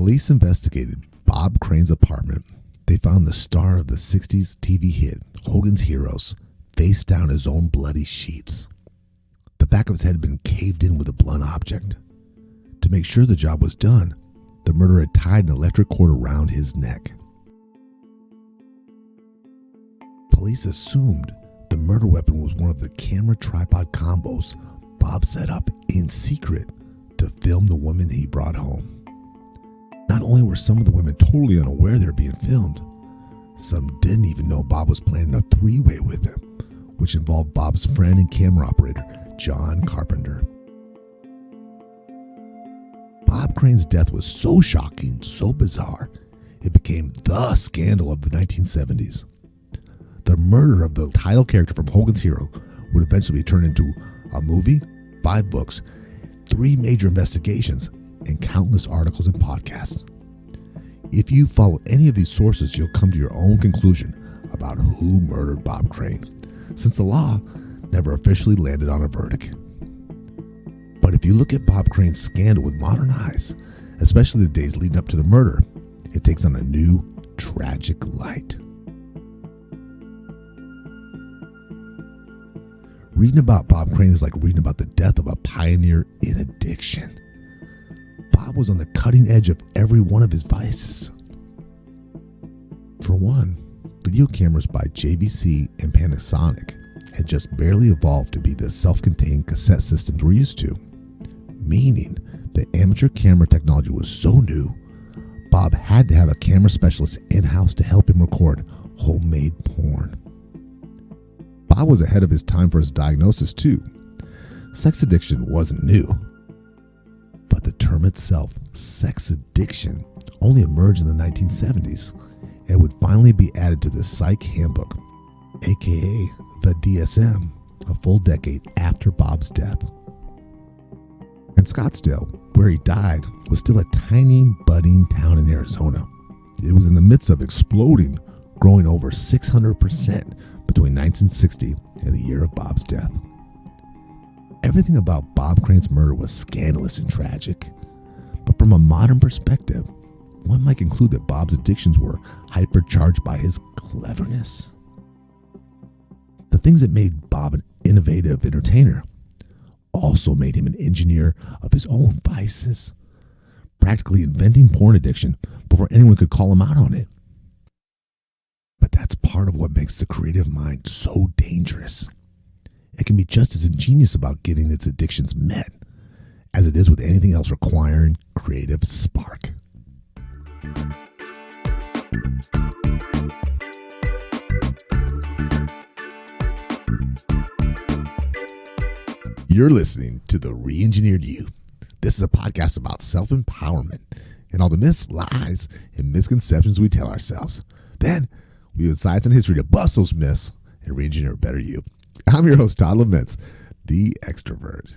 police investigated Bob Crane's apartment, they found the star of the 60s TV hit, Hogan's Heroes, face down his own bloody sheets. The back of his head had been caved in with a blunt object. To make sure the job was done, the murderer had tied an electric cord around his neck. Police assumed the murder weapon was one of the camera tripod combos Bob set up in secret to film the woman he brought home. Not only were some of the women totally unaware they were being filmed, some didn't even know Bob was planning a three-way with them, which involved Bob's friend and camera operator, John Carpenter. Bob Crane's death was so shocking, so bizarre, it became the scandal of the 1970s. The murder of the title character from Hogan's Hero would eventually be turned into a movie, 5 books, 3 major investigations, and countless articles and podcasts. If you follow any of these sources, you'll come to your own conclusion about who murdered Bob Crane, since the law never officially landed on a verdict. But if you look at Bob Crane's scandal with modern eyes, especially the days leading up to the murder, it takes on a new, tragic light. Reading about Bob Crane is like reading about the death of a pioneer in addiction. Bob was on the cutting edge of every one of his vices. For one, video cameras by JVC and Panasonic had just barely evolved to be the self-contained cassette systems we're used to, meaning the amateur camera technology was so new, Bob had to have a camera specialist in-house to help him record homemade porn. Bob was ahead of his time for his diagnosis too. Sex addiction wasn't new, but the term itself, sex addiction, only emerged in the 1970s and would finally be added to the Psych Handbook, aka the DSM, a full decade after Bob's death. And Scottsdale, where he died, was still a tiny, budding town in Arizona. It was in the midst of exploding, growing over 600% between 1960 and the year of Bob's death. Everything about Bob Crane's murder was scandalous and tragic. But from a modern perspective, one might conclude that Bob's addictions were hypercharged by his cleverness. The things that made Bob an innovative entertainer also made him an engineer of his own vices, practically inventing porn addiction before anyone could call him out on it. But that's part of what makes the creative mind so dangerous. It can be just as ingenious about getting its addictions met as it is with anything else requiring creative spark. You're listening to The Re-Engineered You. This is a podcast about self-empowerment and all the myths, lies, and misconceptions we tell ourselves. Then we use science and history to bust those myths and re-engineer a better you. I'm your host, Todd Laments, the extrovert.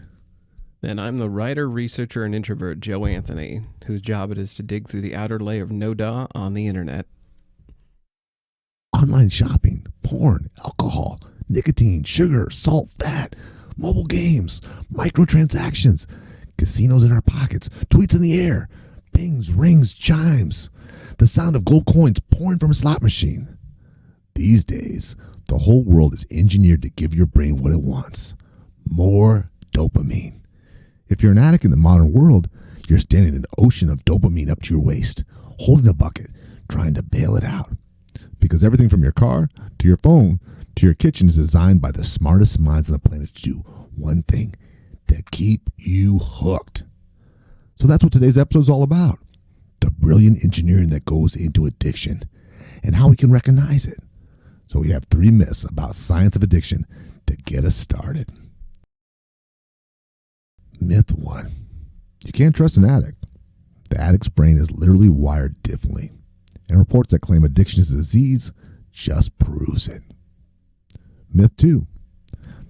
And I'm the writer, researcher, and introvert, Joe Anthony, whose job it is to dig through the outer layer of no-da on the internet. Online shopping, porn, alcohol, nicotine, sugar, salt, fat, mobile games, microtransactions, casinos in our pockets, tweets in the air, pings, rings, chimes, the sound of gold coins pouring from a slot machine. These days, the whole world is engineered to give your brain what it wants. More dopamine. If you're an addict in the modern world, you're standing in an ocean of dopamine up to your waist, holding a bucket, trying to bail it out. Because everything from your car, to your phone, to your kitchen is designed by the smartest minds on the planet to do one thing, to keep you hooked. So that's what today's episode is all about. The brilliant engineering that goes into addiction and how we can recognize it. So we have 3 myths about science of addiction to get us started. Myth 1. You can't trust an addict. The addict's brain is literally wired differently, and reports that claim addiction is a disease just proves it. Myth 2.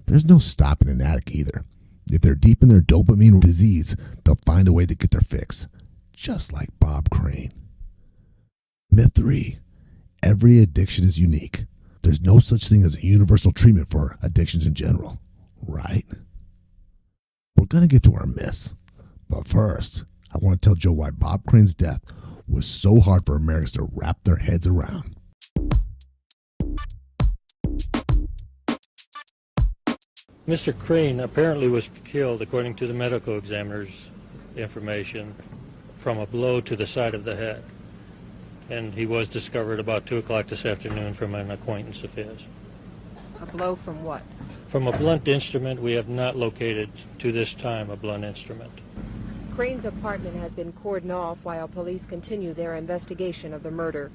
There's no stopping an addict either. If they're deep in their dopamine disease, they'll find a way to get their fix, just like Bob Crane. Myth 3. Every addiction is unique. There's no such thing as a universal treatment for addictions in general, right? We're going to get to our myths, but first, I want to tell Joe why Bob Crane's death was so hard for Americans to wrap their heads around. Mr. Crane apparently was killed, according to the medical examiner's information, from a blow to the side of the head. And he was discovered about 2 o'clock this afternoon from an acquaintance of his. A blow from what? From a blunt instrument. We have not located, to this time, a blunt instrument. Crane's apartment has been cordoned off while police continue their investigation of the murder.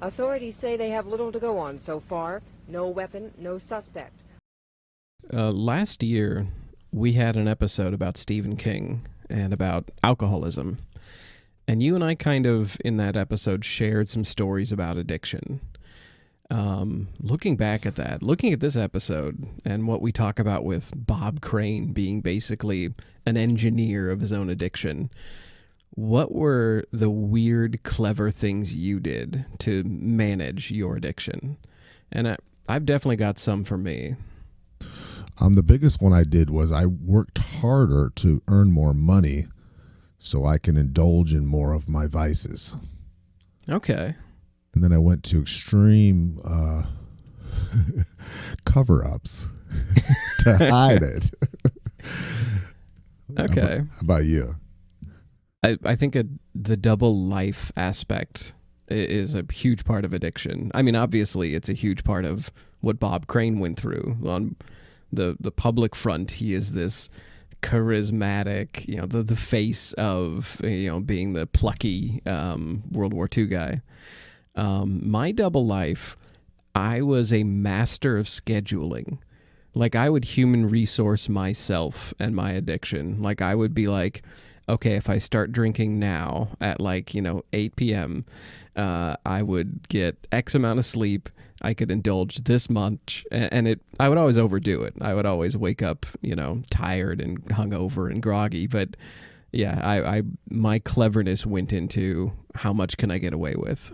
Authorities say they have little to go on so far. No weapon, no suspect. Last year, we had an episode about Stephen King and about alcoholism. And you and I kind of, in that episode, shared some stories about addiction. Looking back at that, looking at this episode and what we talk about with Bob Crane being basically an engineer of his own addiction, what were the weird, clever things you did to manage your addiction? And I've definitely got some for me. The biggest one I did was I worked harder to earn more money so I can indulge in more of my vices. Okay. And then I went to extreme cover-ups to hide it. Okay. How about you? I think the double life aspect is a huge part of addiction. I mean, obviously, it's a huge part of what Bob Crane went through. On the public front, he is this charismatic, the face of, being the plucky World War II guy. My double life, I was a master of scheduling. Like, I would human resource myself and my addiction. Like, I would be like, okay, if I start drinking now at 8 p.m., I would get X amount of sleep. I could indulge this much, and I would always overdo it. I would always wake up, tired and hungover and groggy. But yeah, my cleverness went into how much can I get away with.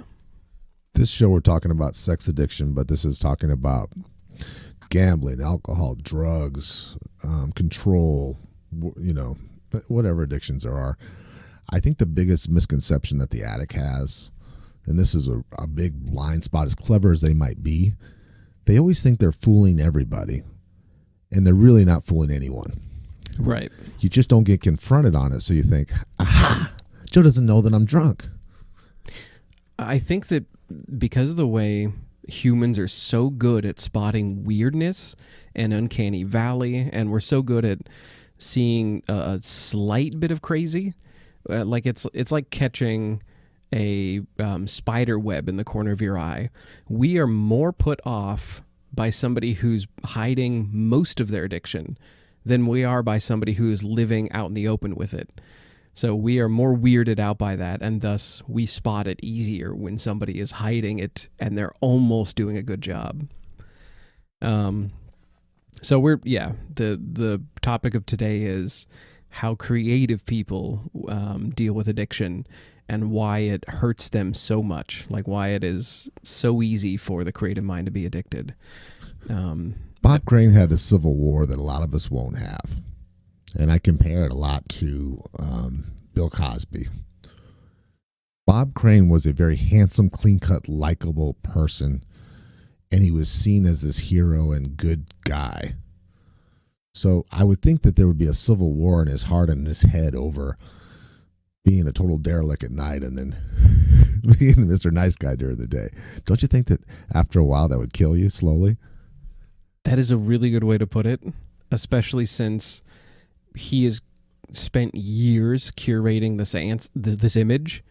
This show we're talking about sex addiction, but this is talking about gambling, alcohol, drugs, control, whatever addictions there are. I think the biggest misconception that the addict has, and this is a big blind spot, as clever as they might be, they always think they're fooling everybody, and they're really not fooling anyone. Right. You just don't get confronted on it, so you think, aha, Joe doesn't know that I'm drunk. I think that because of the way humans are so good at spotting weirdness and uncanny valley, and we're so good at seeing a slight bit of crazy, it's like catching a spider web in the corner of your eye. We are more put off by somebody who's hiding most of their addiction than we are by somebody who is living out in the open with it. So we are more weirded out by that, and thus we spot it easier when somebody is hiding it and they're almost doing a good job. So the topic of today is how creative people deal with addiction and why it hurts them so much, like why it is so easy for the creative mind to be addicted. Bob Crane had a civil war that a lot of us won't have. And I compare it a lot to Bill Cosby. Bob Crane was a very handsome, clean-cut, likable person, and he was seen as this hero and good guy. So I would think that there would be a civil war in his heart and his head over being a total derelict at night and then being Mr. Nice Guy during the day. Don't you think that after a while that would kill you slowly? That is a really good way to put it, especially since he has spent years curating this image.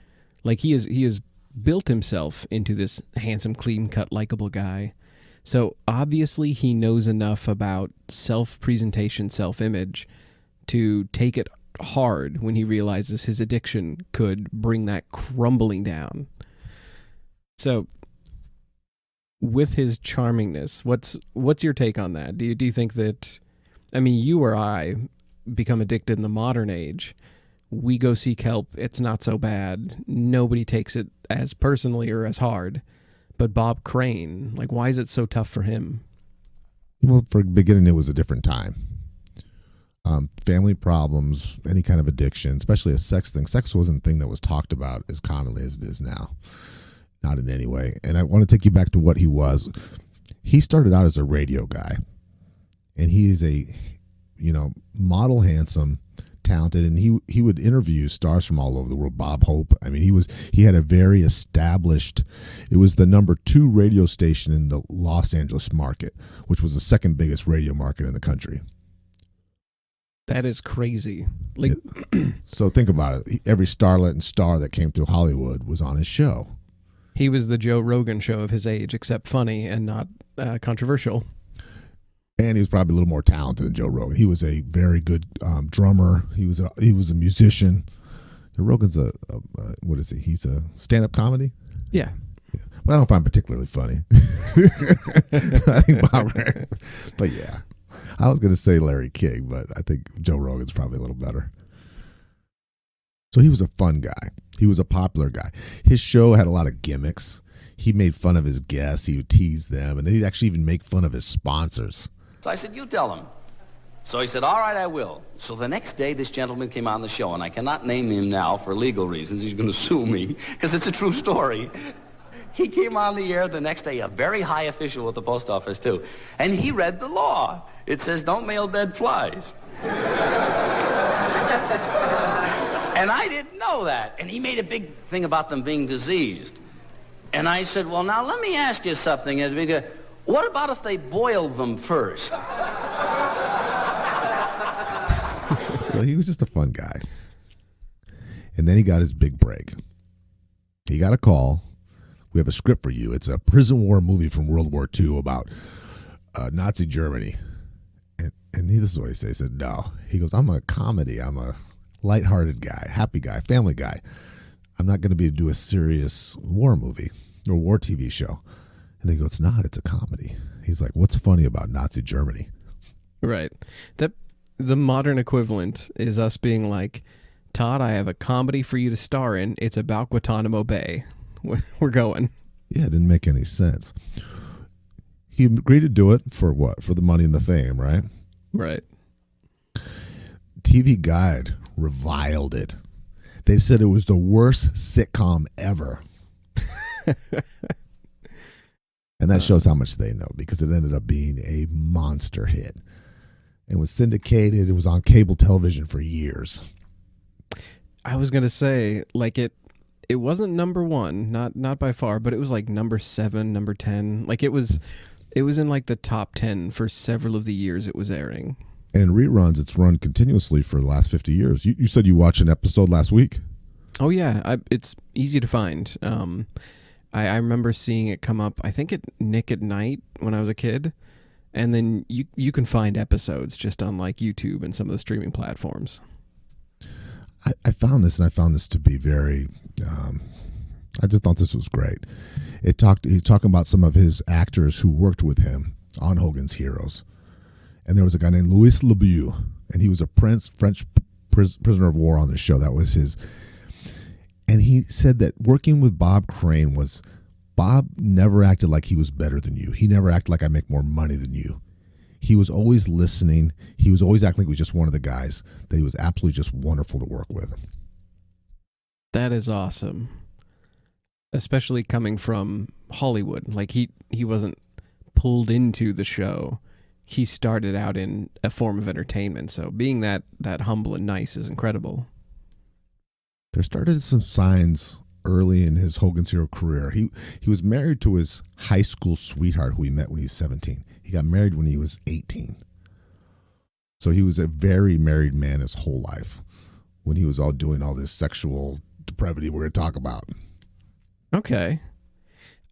Like he has built himself into this handsome, clean-cut, likable guy. So obviously he knows enough about self-presentation, self-image to take it hard when he realizes his addiction could bring that crumbling down. So with his charmingness, what's your take on that? Do you think that, I mean, you or I become addicted in the modern age, we go seek help, it's not so bad, nobody takes it as personally or as hard. But Bob Crane, like, why is it so tough for him? Well, for the beginning, it was a different time. family problems, any kind of addiction, especially a sex thing. Sex wasn't a thing that was talked about as commonly as it is now. Not in any way. And I want to take you back to what he was. He started out as a radio guy. And he is a, model handsome, talented, and he would interview stars from all over the world. Bob Hope. I mean, he had a very established, it was the number 2 radio station in the Los Angeles market, which was the second biggest radio market in the country. That is crazy. So think about it. Every starlet and star that came through Hollywood was on his show. He was the Joe Rogan show of his age, except funny and not controversial. And he was probably a little more talented than Joe Rogan. He was a very good drummer. He was a musician. Rogan's what is he? He's a stand-up comedy. Yeah. But I don't find particularly funny. I think but yeah. I was going to say Larry King, but I think Joe Rogan's probably a little better. So he was a fun guy. He was a popular guy. His show had a lot of gimmicks. He made fun of his guests. He would tease them. And then he'd actually even make fun of his sponsors. So I said, you tell him. So he said, all right, I will. So the next day, this gentleman came on the show, and I cannot name him now for legal reasons. He's going to sue me, because it's a true story. He came on the air the next day, a very high official at the post office, too. And he read the law. It says, don't mail dead flies. And I didn't know that. And he made a big thing about them being diseased. And I said, well, now let me ask you something. What about if they boiled them first? So he was just a fun guy. And then he got his big break. He got a call. We have a script for you. It's a prison war movie from World War II about Nazi Germany. And this is what he said. He said, no. He goes, I'm a comedy. I'm a lighthearted guy, happy guy, family guy. I'm not going to do a serious war movie or war TV show. And they go, it's not. It's a comedy. He's like, what's funny about Nazi Germany? Right. The modern equivalent is us being like, Todd, I have a comedy for you to star in. It's about Guantanamo Bay. We're going. Yeah, it didn't make any sense. He agreed to do it for what? For the money and the fame, right? Right. TV Guide reviled it. They said it was the worst sitcom ever. And that shows how much they know, because it ended up being a monster hit. It was syndicated. It was on cable television for years. I was going to say, like, it wasn't number 1, not by far, but it was like number 7, number 10. Like, it was in like the top 10 for several of the years it was airing. And reruns, it's run continuously for the last 50 years. You said you watched an episode last week? Oh, yeah. It's easy to find. I remember seeing it come up, I think at Nick at Night when I was a kid. And then you can find episodes just on like YouTube and some of the streaming platforms. I found this, and I found this to be very, I just thought this was great. He's talking about some of his actors who worked with him on Hogan's Heroes. And there was a guy named Louis Lebeau, and he was a French prisoner of war on the show. That was his. And he said that working with Bob Crane Bob never acted like he was better than you. He never acted like I make more money than you. He was always listening. He was always acting like he was just one of the guys, that he was absolutely just wonderful to work with. That is awesome. Especially coming from Hollywood. Like he wasn't pulled into the show. He started out in a form of entertainment. So being that humble and nice is incredible. There started some signs early in his Hogan's Hero career. He was married to his high school sweetheart who he met when he was 17. He got married when he was 18. So he was a very married man his whole life when he was all doing all this sexual depravity we're going to talk about. Okay.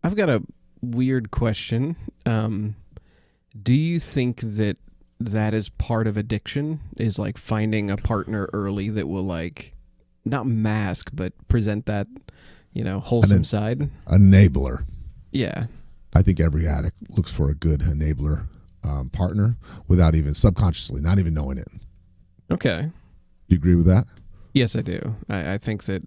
I've got a weird question. Do you think that is part of addiction, is like finding a partner early that will like not mask but present that, wholesome side? Enabler. Yeah. I think every addict looks for a good enabler partner without even subconsciously, not even knowing it. Okay. You agree with that? Yes, I do. I think that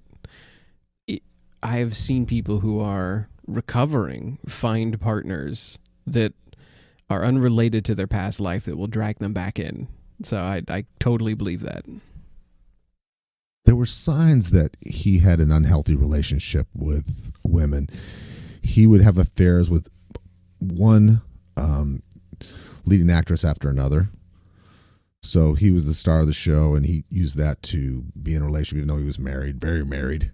I have seen people who are recovering find partners that are unrelated to their past life that will drag them back in. So I totally believe that. There were signs that he had an unhealthy relationship with women. He would have affairs with one leading actress after another. So he was the star of the show, and he used that to be in a relationship, even though he was married, very married.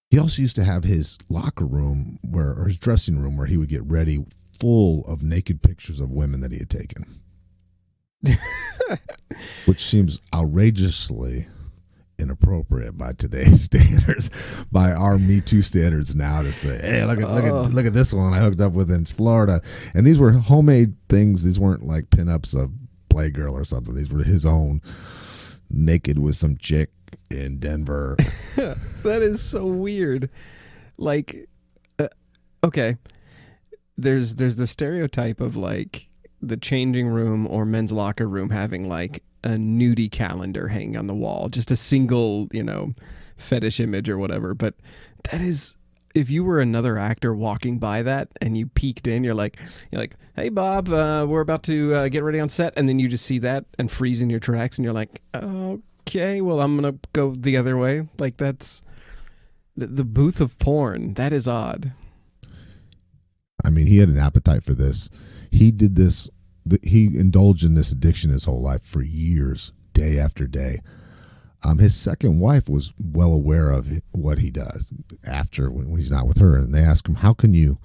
He also used to have his locker room or his dressing room where he would get ready full of naked pictures of women that he had taken. Which seems outrageously inappropriate by today's standards, by our Me Too standards now, to say, hey, look at this one I hooked up with in Florida. And these were homemade things. These weren't like pinups of Playgirl or something. These were his own, naked with some chick in Denver. That is so weird. Like, okay, there's the stereotype of like the changing room or men's locker room having like a nudie calendar hanging on the wall, just a single, fetish image or whatever. But that is, if you were another actor walking by that and you peeked in, you're like, hey Bob, we're about to get ready on set, and then you just see that and freeze in your tracks, and you're like, okay, well, I'm gonna go the other way. Like, that's the booth of porn. That is odd. I mean, he had an appetite for this. He did this. He indulged in this addiction his whole life for years, day after day. His second wife was well aware of what he does after when he's not with her, and they ask him, how can you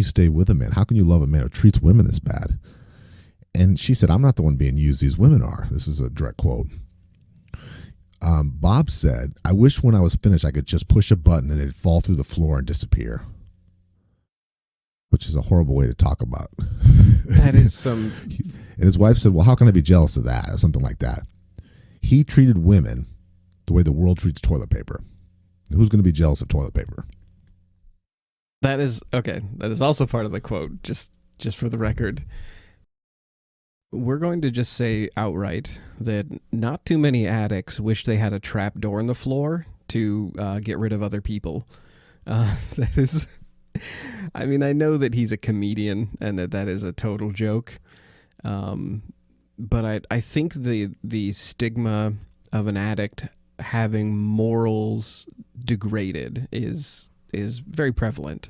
stay with a man? How can you love a man who treats women this bad? And she said, I'm not the one being used. These women are. This is a direct quote. Bob said, I wish when I was finished I could just push a button and it'd fall through the floor and disappear. Which is a horrible way to talk about. That is some... And his wife said, well, how can I be jealous of that? Or something like that. He treated women the way the world treats toilet paper. Who's going to be jealous of toilet paper? That is, okay. That is also part of the quote, just for the record. We're going to just say outright that not too many addicts wish they had a trap door in the floor to get rid of other people. That is... I mean, I know that he's a comedian and that is a total joke. But I think the stigma of an addict having morals degraded is very prevalent.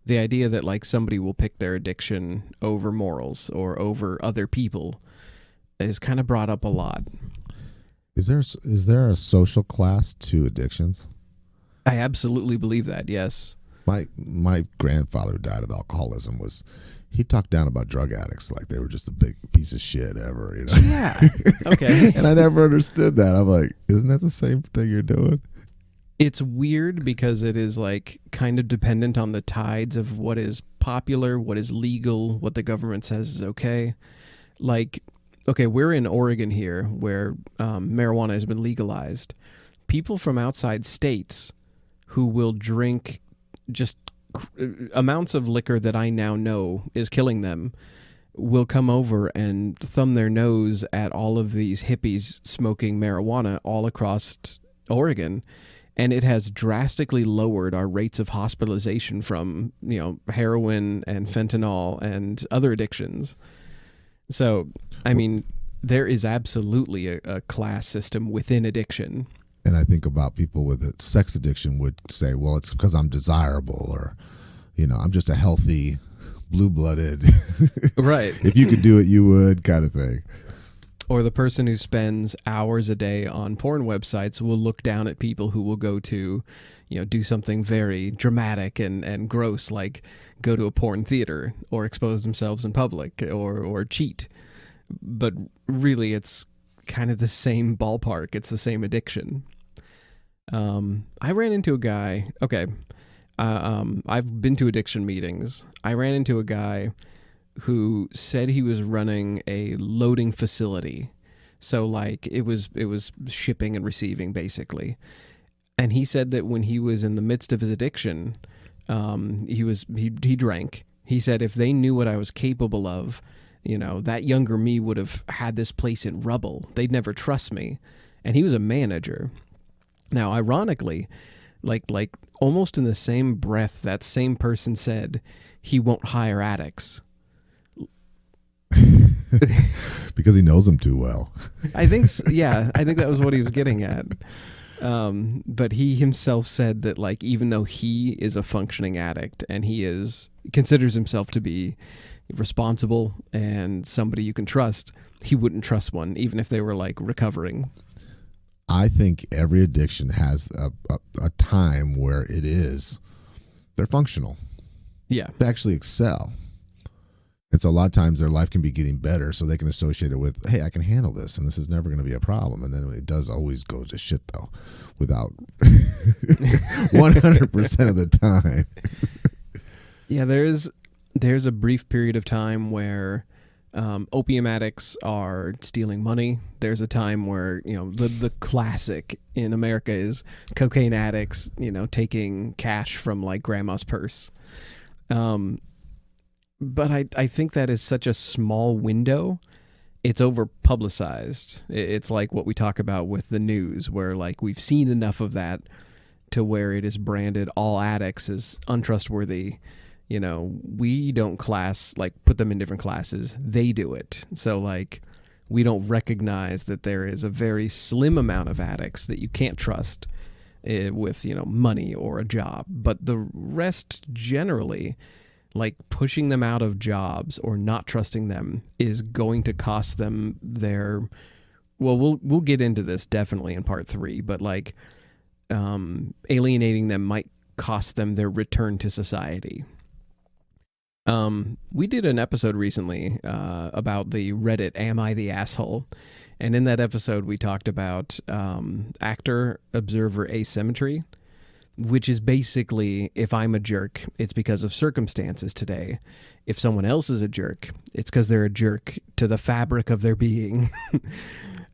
The idea that like somebody will pick their addiction over morals or over other people is kind of brought up a lot. Is there a social class to addictions? I absolutely believe that, yes. My grandfather who died of alcoholism he talked down about drug addicts like they were just the big piece of shit ever, Yeah. Okay. And I never understood that. I'm like, isn't that the same thing you're doing? It's weird because it is like kind of dependent on the tides of what is popular, what is legal, what the government says is okay. Like, okay, we're in Oregon here where marijuana has been legalized. People from outside states who will drink just amounts of liquor that I now know is killing them will come over and thumb their nose at all of these hippies smoking marijuana all across Oregon. And it has drastically lowered our rates of hospitalization from, heroin and fentanyl and other addictions. So, I mean, there is absolutely a class system within addiction. And I think about people with a sex addiction would say, well, it's because I'm desirable or, I'm just a healthy, blue-blooded. Right. If you could do it, you would kind of thing. Or the person who spends hours a day on porn websites will look down at people who will go to, do something very dramatic and gross, like go to a porn theater or expose themselves in public or cheat. But really, it's kind of the same ballpark. It's the same addiction. I ran into a guy. Okay. I've been to addiction meetings. I ran into a guy who said he was running a loading facility. So like it was shipping and receiving basically. And he said that when he was in the midst of his addiction, he drank. He said if they knew what I was capable of, that younger me would have had this place in rubble. They'd never trust me. And he was a manager. Now, ironically, like almost in the same breath, that same person said he won't hire addicts. Because he knows them too well. I think that was what he was getting at. But he himself said that, like, even though he is a functioning addict and considers himself to be responsible and somebody you can trust, he wouldn't trust one, even if they were like recovering. I think every addiction has a time where they're functional. Yeah. They actually excel. And so a lot of times their life can be getting better, so they can associate it with, hey, I can handle this, and this is never going to be a problem. And then it does always go to shit, though, without 100% of the time. Yeah, there's a brief period of time where opium addicts are stealing money. There's a time where, the classic in America is cocaine addicts, taking cash from like grandma's purse. But I think that is such a small window. It's over publicized. It's like what we talk about with the news, where like we've seen enough of that to where it is branded all addicts as untrustworthy. We don't put them in different classes. They do it. So like we don't recognize that there is a very slim amount of addicts that you can't trust with, money or a job. But the rest generally, like pushing them out of jobs or not trusting them is going to cost them we'll get into this definitely in part 3, but like alienating them might cost them their return to society. We did an episode recently about the Reddit Am I the Asshole? And in that episode we talked about actor-observer asymmetry, which is basically, if I'm a jerk, it's because of circumstances today. If someone else is a jerk, it's because they're a jerk to the fabric of their being.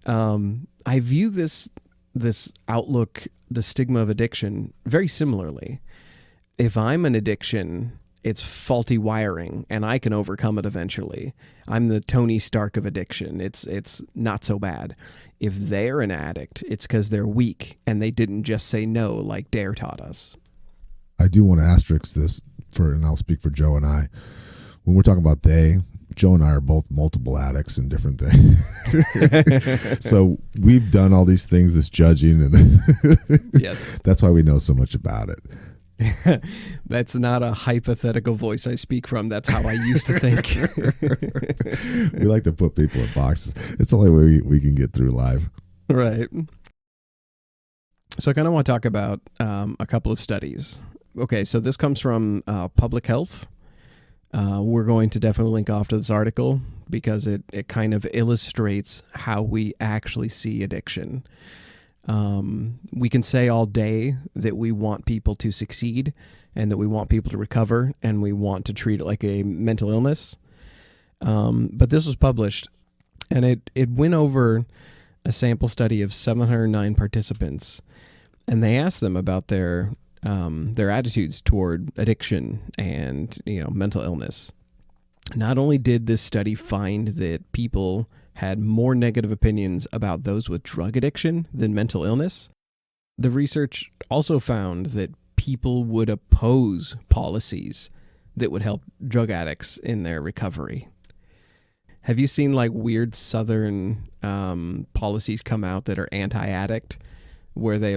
I view this outlook, the stigma of addiction, very similarly. If I'm an addiction, it's faulty wiring, and I can overcome it eventually. I'm the Tony Stark of addiction. It's not so bad. If they're an addict, it's because they're weak, and they didn't just say no like Dare taught us. I do want to asterisk this, and I'll speak for Joe and I. When we're talking about Joe and I are both multiple addicts in different things. So we've done all these things as judging, and yes, that's why we know so much about it. That's not a hypothetical voice I speak from. That's how I used to think. We like to put people in boxes. It's the only way we can get through life. Right. So I kind of want to talk about a couple of studies. Okay, so this comes from Public Health. We're going to definitely link off to this article because it kind of illustrates how we actually see addiction. We can say all day that we want people to succeed and that we want people to recover and we want to treat it like a mental illness. But this was published and it went over a sample study of 709 participants, and they asked them about their attitudes toward addiction and, mental illness. Not only did this study find that people had more negative opinions about those with drug addiction than mental illness, the research also found that people would oppose policies that would help drug addicts in their recovery. Have you seen like weird Southern policies come out that are anti-addict, where they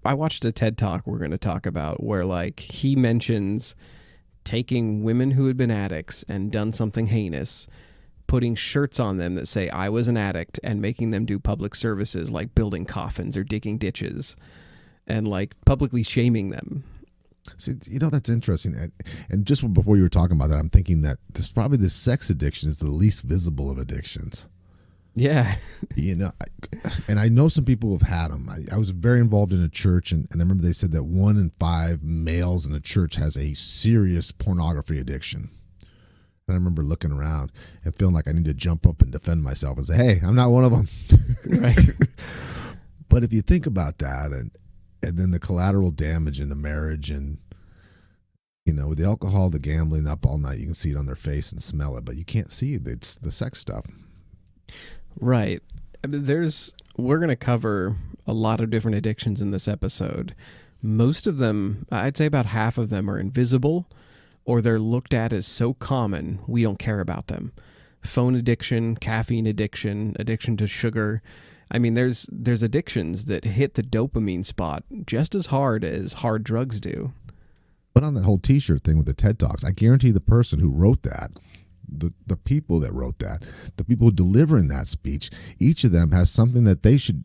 I watched a TED Talk we're going to talk about where like he mentions taking women who had been addicts and done something heinous, putting shirts on them that say I was an addict and making them do public services like building coffins or digging ditches and like publicly shaming them. See, that's interesting. And just before you were talking about that, I'm thinking that the sex addiction is the least visible of addictions. Yeah. And I know some people have had them. I was very involved in a church, and I remember they said that 1 in 5 males in the church has a serious pornography addiction. And I remember looking around and feeling like I need to jump up and defend myself and say, hey, I'm not one of them. Right. But if you think about that and then the collateral damage in the marriage and, with the alcohol, the gambling, up all night, you can see it on their face and smell it, but you can't see it. It's the sex stuff. Right. We're going to cover a lot of different addictions in this episode. Most of them, I'd say about half of them are invisible, or they're looked at as so common we don't care about them. phone addiction, caffeine addiction, addiction to sugar. I mean, there's addictions that hit the dopamine spot just as hard as hard drugs do. But on that whole T-shirt thing with the TED Talks, I guarantee the person who wrote that, the people that wrote that, the people delivering that speech, each of them has something that they should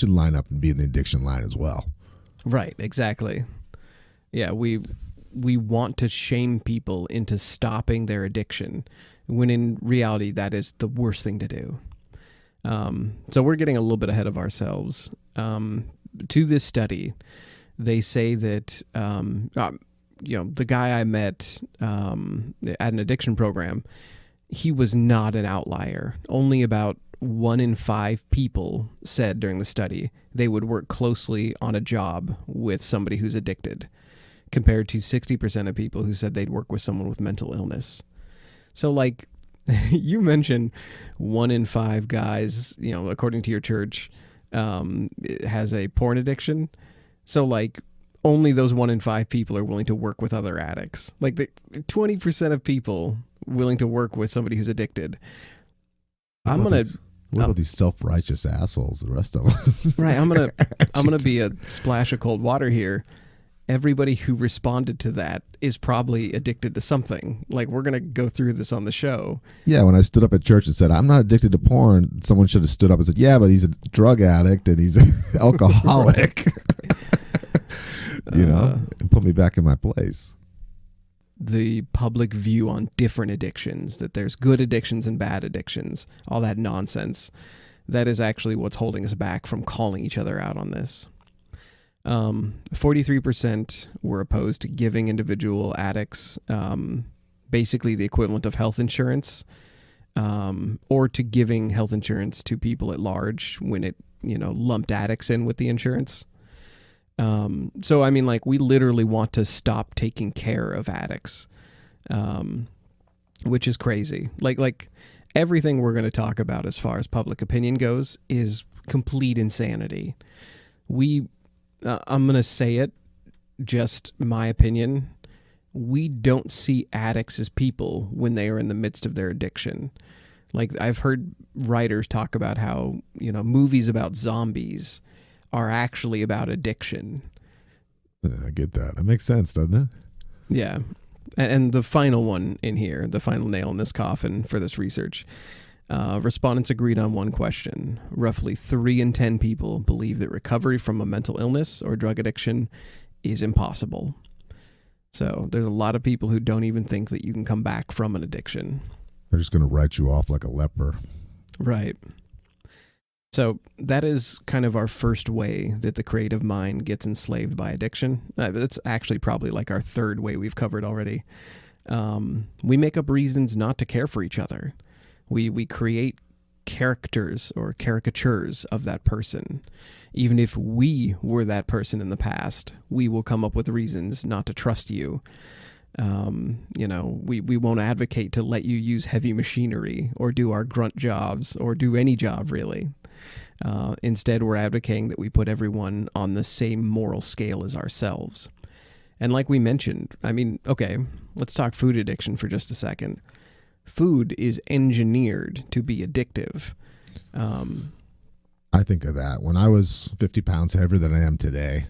line up and be in the addiction line as well. Right, exactly. Yeah, we want to shame people into stopping their addiction, when in reality that is the worst thing to do. So we're getting a little bit ahead of ourselves. To this study, they say that the guy I met at an addiction program, he was not an outlier. Only about 1 in 5 people said during the study they would work closely on a job with somebody who's addicted, compared to 60% of people who said they'd work with someone with mental illness. So, like, you mentioned 1 in 5 guys, according to your church, has a porn addiction. So, like, only those 1 in 5 people are willing to work with other addicts. Like, the 20% of people willing to work with somebody who's addicted. What about these self-righteous assholes, the rest of them? Right, I'm gonna be a splash of cold water here. Everybody who responded to that is probably addicted to something. Like, we're going to go through this on the show. Yeah, when I stood up at church and said, I'm not addicted to porn, someone should have stood up and said, yeah, but he's a drug addict and he's an alcoholic. And put me back in my place. The public view on different addictions, that there's good addictions and bad addictions, all that nonsense, that is actually what's holding us back from calling each other out on this. 43% were opposed to giving individual addicts basically the equivalent of health insurance, or to giving health insurance to people at large when it, lumped addicts in with the insurance. So, I mean, like, we literally want to stop taking care of addicts, which is crazy. Like everything we're going to talk about as far as public opinion goes is complete insanity. I'm going to say it, just my opinion. We don't see addicts as people when they are in the midst of their addiction. Like, I've heard writers talk about how, movies about zombies are actually about addiction. I get that. That makes sense, doesn't it? Yeah. And the final one in here, the final nail in this coffin for this research, respondents agreed on one question. Roughly 3 in 10 people believe that recovery from a mental illness or drug addiction is impossible. So there's a lot of people who don't even think that you can come back from an addiction. They're just going to write you off like a leper. Right. So that is kind of our first way that the creative mind gets enslaved by addiction. It's actually probably like our third way we've covered already. We make up reasons not to care for each other. We create characters or caricatures of that person. Even if we were that person in the past, we will come up with reasons not to trust you. We won't advocate to let you use heavy machinery or do our grunt jobs or do any job, really. Instead, we're advocating that we put everyone on the same moral scale as ourselves. And like we mentioned, I mean, okay, let's talk food addiction for just a second. Food is engineered to be addictive. I think of that. When I was 50 pounds heavier than I am today,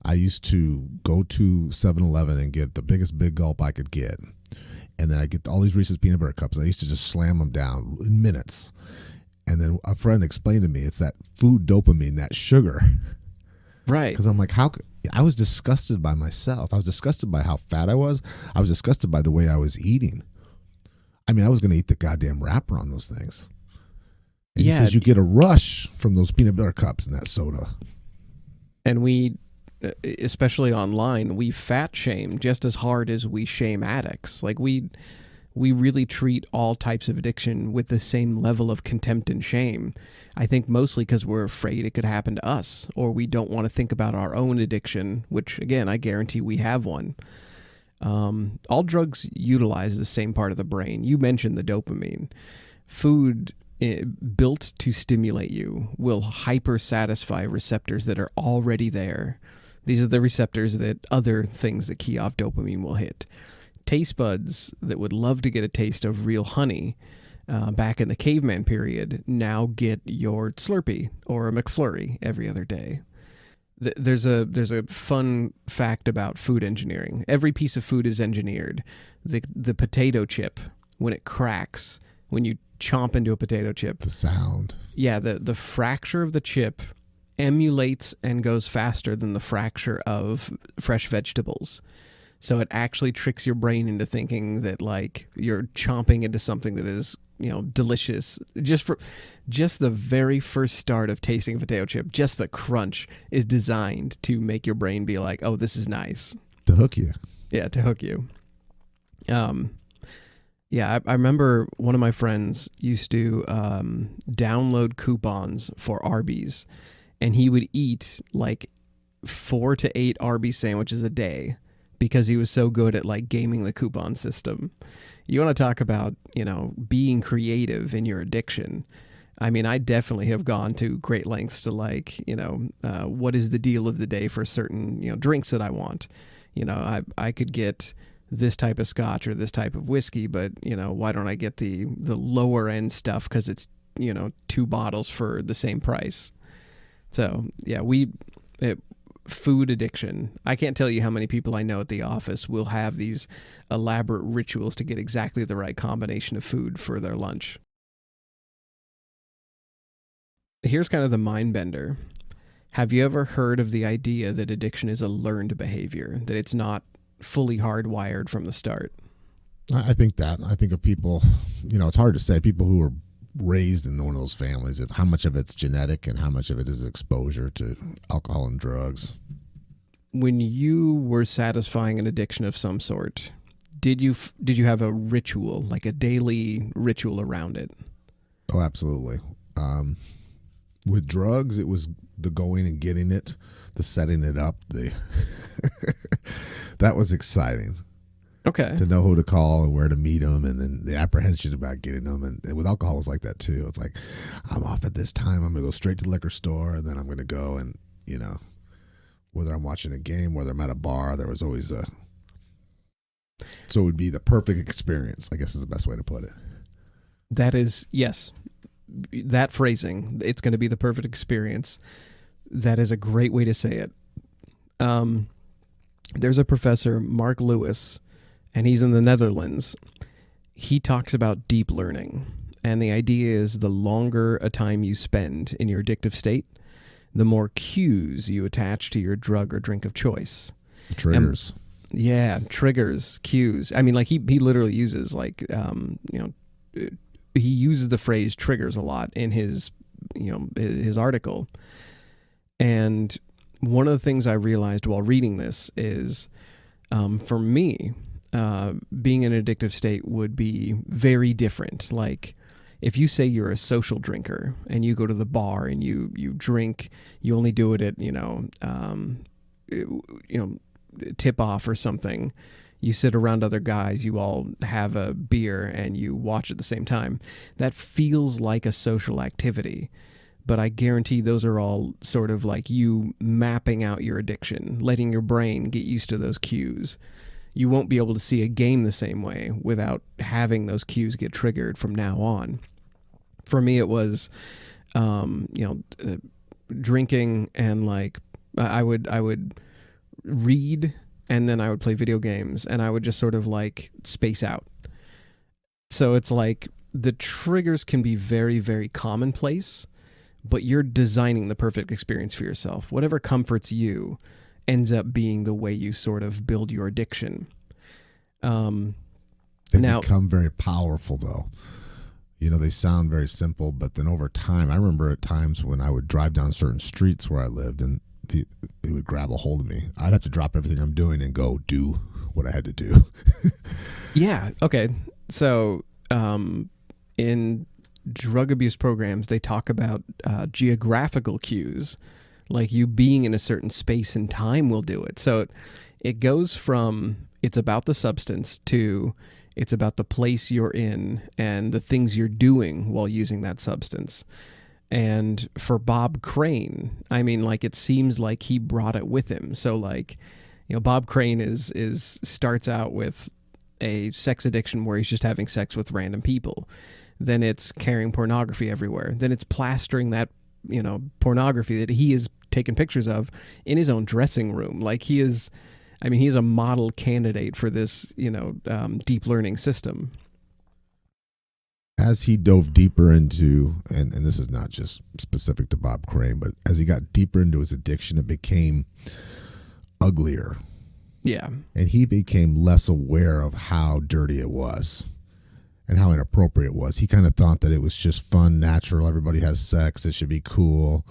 I used to go to 7-Eleven and get the biggest big gulp I could get. And then I get all these Reese's peanut butter cups, and I used to just slam them down in minutes. And then a friend explained to me it's that food dopamine, that sugar. Right. Because I'm like, I was disgusted by myself. I was disgusted by how fat I was. I was disgusted by the way I was eating. I mean, I was going to eat the goddamn wrapper on those things. And he says you get a rush from those peanut butter cups and that soda. And we, especially online, we fat shame just as hard as we shame addicts. Like, we really treat all types of addiction with the same level of contempt and shame. I think mostly because we're afraid it could happen to us, or we don't want to think about our own addiction, which, again, I guarantee we have one. All drugs utilize the same part of the brain. You mentioned the dopamine. Food built to stimulate you will hyper-satisfy receptors that are already there. These are the receptors that other things that key off dopamine will hit. taste buds that would love to get a taste of real honey back in the caveman period now get your Slurpee or a McFlurry every other day. There's a fun fact about food engineering. Every piece of food is engineered. The potato chip, when it cracks, when you chomp into a potato chip, The sound. yeah, the fracture of the chip emulates and goes faster than the fracture of fresh vegetables. So it actually tricks your brain into thinking that like you're chomping into something that is, delicious. Just the very first start of tasting a potato chip, just the crunch is designed to make your brain be like, "Oh, this is nice." To hook you. Yeah, to hook you. Yeah, I remember one of my friends used to download coupons for Arby's, and he would eat like 4 to 8 Arby's sandwiches a day because he was so good at like gaming the coupon system. You want to talk about, being creative in your addiction. I mean, I definitely have gone to great lengths to like, what is the deal of the day for certain, drinks that I want. I could get this type of scotch or this type of whiskey, but, why don't I get the lower end stuff because it's, 2 bottles for the same price. So, yeah, food addiction. I can't tell you how many people I know at the office will have these elaborate rituals to get exactly the right combination of food for their lunch. Here's kind of the mind bender. Have you ever heard of the idea that addiction is a learned behavior, that it's not fully hardwired from the start? I think of people, it's hard to say, people who are raised in one of those families, of how much of it's genetic and how much of it is exposure to alcohol and drugs. When you were satisfying an addiction of some sort, did you have a ritual, like a daily ritual around it? Oh, absolutely. With drugs, it was the going and getting it, the setting it up, that was exciting. Okay. To know who to call and where to meet them, and then the apprehension about getting them. And with alcohol, it was like that too. It's like, I'm off at this time, I'm going to go straight to the liquor store, and then I'm going to go and, whether I'm watching a game, whether I'm at a bar, there was always so it would be the perfect experience, I guess is the best way to put it. That is, yes, that phrasing, it's going to be the perfect experience. That is a great way to say it. There's a professor, Mark Lewis, and he's in the Netherlands. He talks about deep learning. And the idea is the longer a time you spend in your addictive state, the more cues you attach to your drug or drink of choice. Triggers. Yeah, triggers, cues. I mean, like he literally uses like, he uses the phrase triggers a lot in his article. And one of the things I realized while reading this is, for me, being in an addictive state would be very different. Like if you say you're a social drinker and you go to the bar and you drink, you only do it at, tip off or something. You sit around other guys, you all have a beer and you watch at the same time. That feels like a social activity. But I guarantee those are all sort of like you mapping out your addiction, letting your brain get used to those cues. You won't be able to see a game the same way without having those cues get triggered from now on. For me, it was, drinking, and like I would read, and then I would play video games, and I would just sort of like space out. So it's like the triggers can be very, very commonplace, but you're designing the perfect experience for yourself. Whatever comforts you ends up being the way you sort of build your addiction. They become very powerful, though. They sound very simple, but then over time, I remember at times when I would drive down certain streets where I lived, and it would grab a hold of me. I'd have to drop everything I'm doing and go do what I had to do. Yeah. Okay. So in drug abuse programs, they talk about geographical cues, like you being in a certain space and time will do it. So it goes from it's about the substance to it's about the place you're in and the things you're doing while using that substance. And for Bob Crane, I mean, like it seems like he brought it with him. So like, Bob Crane is starts out with a sex addiction where he's just having sex with random people. Then it's carrying pornography everywhere. Then it's plastering that, pornography that he is taking pictures of in his own dressing room. Like he is a model candidate for this, deep learning system. As he dove deeper into, and this is not just specific to Bob Crane, but as he got deeper into his addiction, it became uglier. Yeah. And he became less aware of how dirty it was and how inappropriate it was. He kind of thought that it was just fun, natural. Everybody has sex. It should be cool.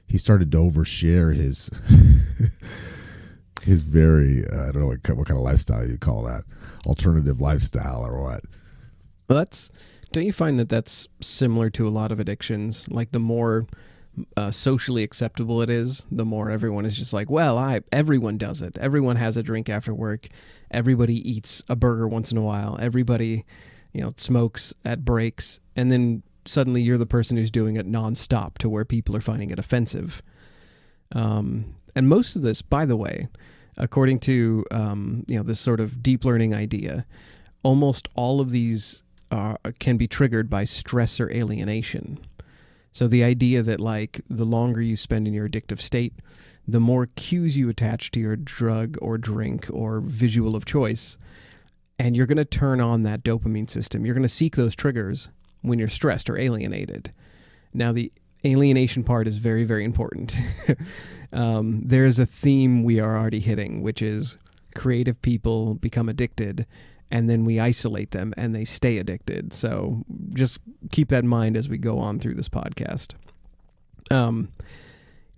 He started to overshare his his very, I don't know what kind of lifestyle you call that, alternative lifestyle or what. Well, don't you find that that's similar to a lot of addictions? Like the more socially acceptable it is, the more everyone is just like, well, everyone does it. Everyone has a drink after work. Everybody eats a burger once in a while. Everybody, smokes at breaks. And then suddenly you're the person who's doing it nonstop to where people are finding it offensive. And most of this, by the way, according to, this sort of deep learning idea, almost all of these can be triggered by stress or alienation. So the idea that like the longer you spend in your addictive state, the more cues you attach to your drug or drink or visual of choice, and you're going to turn on that dopamine system. You're going to seek those triggers when you're stressed or alienated. Now the alienation part is very, very important. There is a theme we are already hitting, which is creative people become addicted, and then we isolate them and they stay addicted. So just keep that in mind as we go on through this podcast.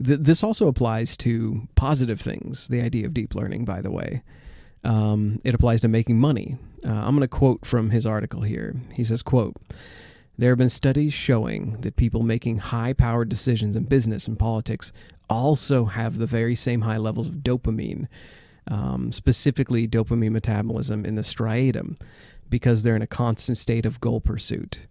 This also applies to positive things, the idea of deep learning, by the way. It applies to making money. I'm going to quote from his article here. He says, quote, "There have been studies showing that people making high-powered decisions in business and politics also have the very same high levels of dopamine, specifically dopamine metabolism in the striatum, because they're in a constant state of goal pursuit."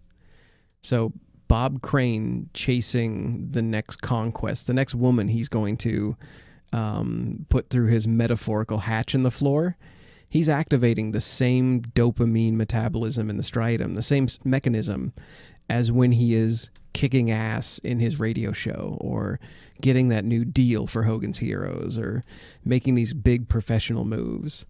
So Bob Crane chasing the next conquest, the next woman he's going to put through his metaphorical hatch in the floor, he's activating the same dopamine metabolism in the striatum, the same mechanism as when he is kicking ass in his radio show or getting that new deal for Hogan's Heroes or making these big professional moves.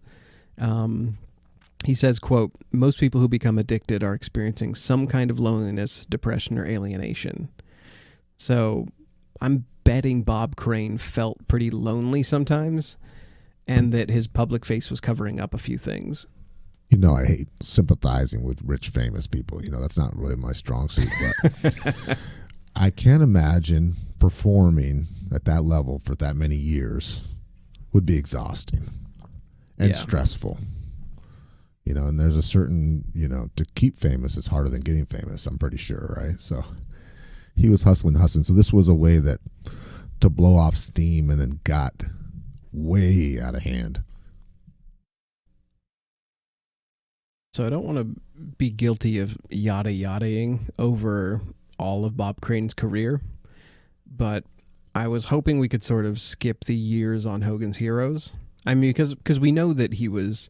He says, quote, "Most people who become addicted are experiencing some kind of loneliness, depression, or alienation." So I'm betting Bob Crane felt pretty lonely sometimes and that his public face was covering up a few things. I hate sympathizing with rich, famous people. That's not really my strong suit, but I can't imagine performing at that level for that many years would be exhausting and stressful. And there's a certain, to keep famous is harder than getting famous, I'm pretty sure, right? So he was hustling. So this was a way that to blow off steam and then got way out of hand. So I don't want to be guilty of yada-yadaing over all of Bob Crane's career, but I was hoping we could sort of skip the years on Hogan's Heroes. I mean, because we know that he was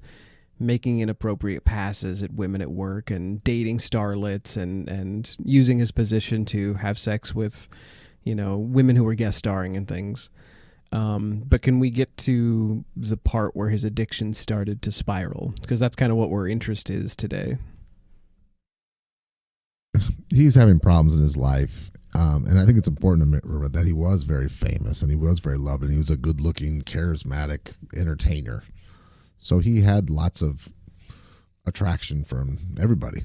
making inappropriate passes at women at work and dating starlets and using his position to have sex with, women who were guest starring and things. But can we get to the part where his addiction started to spiral? Because that's kind of what our interest is today. He's having problems in his life. And I think it's important to remember that he was very famous and he was very loved and he was a good-looking, charismatic entertainer. So he had lots of attraction from everybody.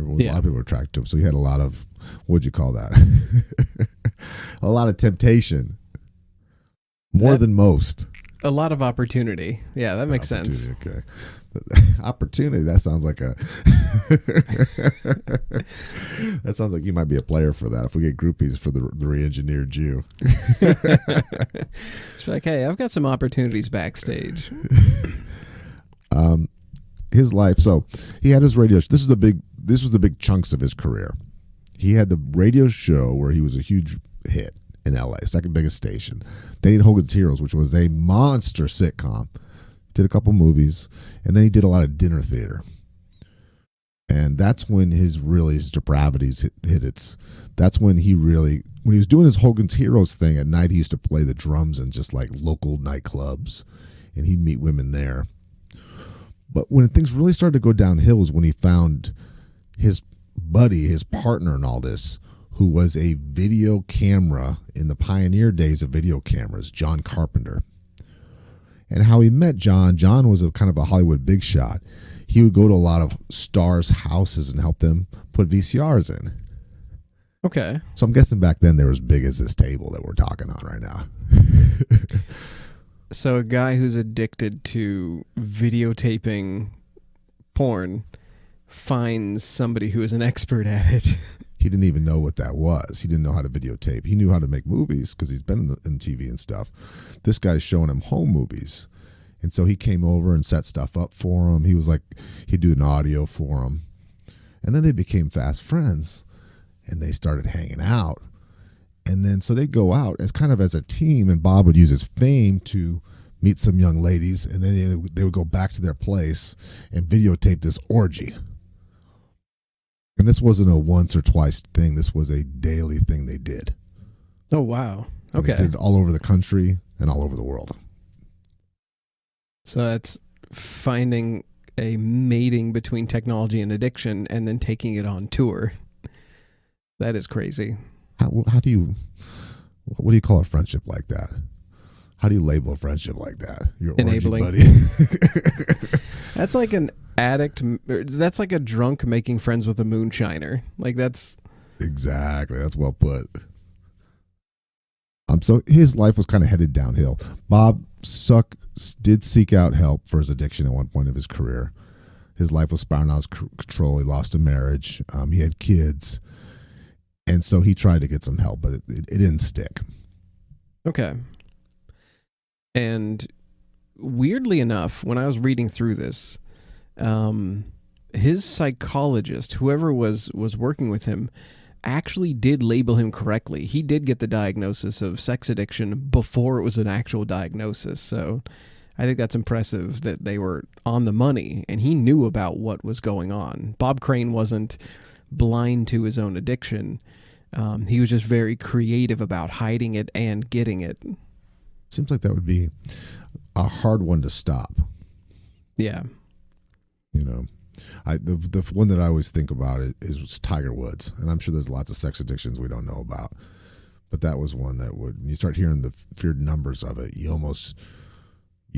A lot of people were attracted to him. So he had a lot of, what'd you call that? A lot of temptation. More than most. A lot of opportunity. Yeah, that makes sense. Okay. Opportunity, that sounds like that sounds like you might be a player for that if we get groupies for the re-engineered Jew. It's like, hey, I've got some opportunities backstage. His life, so he had his radio show. This was the big chunks of his career. He had the radio show where he was a huge hit in LA, second biggest station. Then he had Hogan's Heroes, which was a monster sitcom. Did a couple movies, and then he did a lot of dinner theater. And that's when his depravities hit its. That's when he was doing his Hogan's Heroes thing at night, he used to play the drums in just like local nightclubs, and he'd meet women there. But when things really started to go downhill was when he found his buddy, his partner in all this, who was a video camera in the pioneer days of video cameras, John Carpenter. And how he met John was a kind of a Hollywood big shot. He would go to a lot of stars' houses and help them put VCRs in. Okay. So I'm guessing back then they were as big as this table that we're talking on right now. So a guy who's addicted to videotaping porn finds somebody who is an expert at it. He didn't even know what that was. He didn't know how to videotape. He knew how to make movies because he's been in TV and stuff. This guy's showing him home movies. And so he came over and set stuff up for him. He was like, he'd do an audio for him. And then they became fast friends and they started hanging out. And then so they'd go out as kind of as a team, and Bob would use his fame to meet some young ladies, and then they would go back to their place and videotape this orgy. And this wasn't a once or twice thing. This was a daily thing they did. Oh, wow. And Okay. they did it all over the country and all over the world. So that's finding a mating between technology and addiction and then taking it on tour. That is crazy. What do you call a friendship like that? How do you label a friendship like that? Your Enabling. orgy buddy. That's like an addict. That's like a drunk making friends with a moonshiner. Like that's Exactly. That's well put. So his life was kind of headed downhill. Bob did seek out help for his addiction at one point of his career. His life was spiraling out of control. He lost a marriage. He had kids. And so he tried to get some help, but it didn't stick. okay. And weirdly enough, when I was reading through this, his psychologist, whoever was working with him, actually did label him correctly. He did get the diagnosis of sex addiction before it was an actual diagnosis. So I think that's impressive that they were on the money and he knew about what was going on. Bob Crane wasn't blind to his own addiction. He was just very creative about hiding it and getting it. Seems like that would be a hard one to stop. Yeah. You know, the one that I always think about is Tiger Woods, and I'm sure there's lots of sex addictions we don't know about, but that was one that when you start hearing the feared numbers of it, you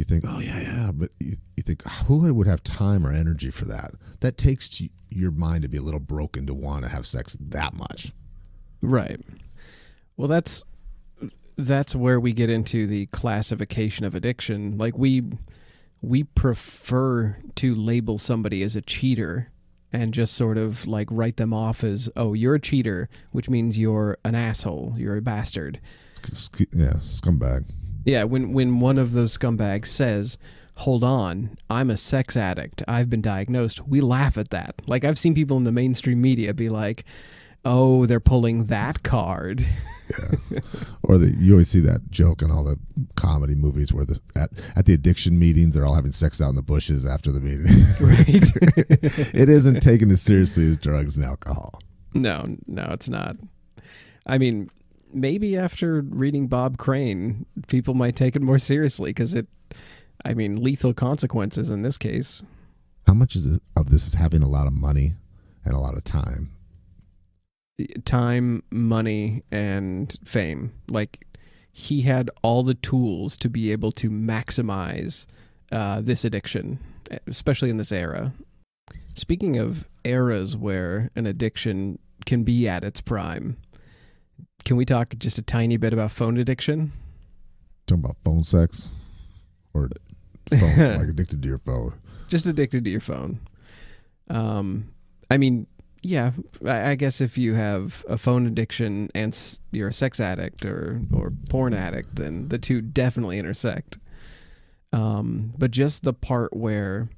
think, oh yeah, but you think who would have time or energy for that? That takes your mind to be a little broken to want to have sex that much. Right. Well, that's where we get into the classification of addiction. Like we prefer to label somebody as a cheater and just sort of like write them off as, oh, you're a cheater, which means you're an asshole, you're a bastard. Yeah, scumbag. Yeah, when one of those scumbags says, hold on, I'm a sex addict, I've been diagnosed, we laugh at that. Like I've seen people in the mainstream media be like, oh, they're pulling that card. Yeah. Or you always see that joke in all the comedy movies where at the addiction meetings, they're all having sex out in the bushes after the meeting. Right. It isn't taken as seriously as drugs and alcohol. No, it's not. I mean, maybe after reading Bob Crane, people might take it more seriously because lethal consequences in this case. How much of this is having a lot of money and a lot of time? Time, money, and fame. Like he had all the tools to be able to maximize this addiction, especially in this era. Speaking of eras where an addiction can be at its prime, can we talk just a tiny bit about phone addiction? Talking about phone sex or phone, like addicted to your phone? Just addicted to your phone. Yeah, I guess if you have a phone addiction and you're a sex addict or porn addict, then the two definitely intersect. But just the part where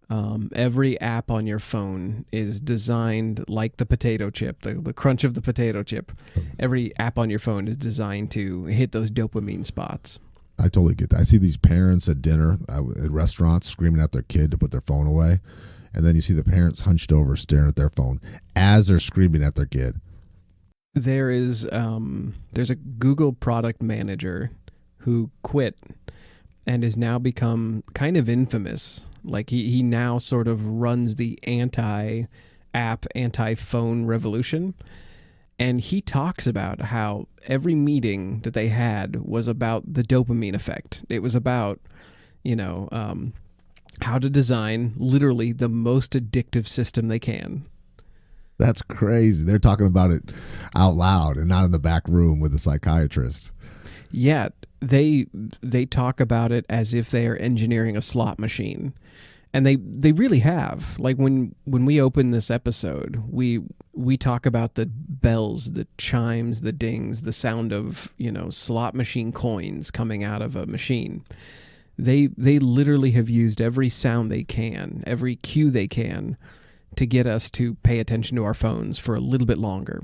every app on your phone is designed like the potato chip, the crunch of the potato chip. Every app on your phone is designed to hit those dopamine spots. I totally get that. I see these parents at dinner at restaurants screaming at their kid to put their phone away. and then you see the parents hunched over staring at their phone as they're screaming at their kid. There's a Google product manager who quit and has now become kind of infamous. Like he now sort of runs the anti-app, anti-phone revolution. And he talks about how every meeting that they had was about the dopamine effect. It was about, how to design literally the most addictive system they can. That's crazy. They're talking about it out loud and not in the back room with a psychiatrist. Yeah, they talk about it as if they are engineering a slot machine. And they really have. Like when we open this episode, we talk about the bells, the chimes, the dings, the sound of, slot machine coins coming out of a machine. They literally have used every sound they can, every cue they can to get us to pay attention to our phones for a little bit longer.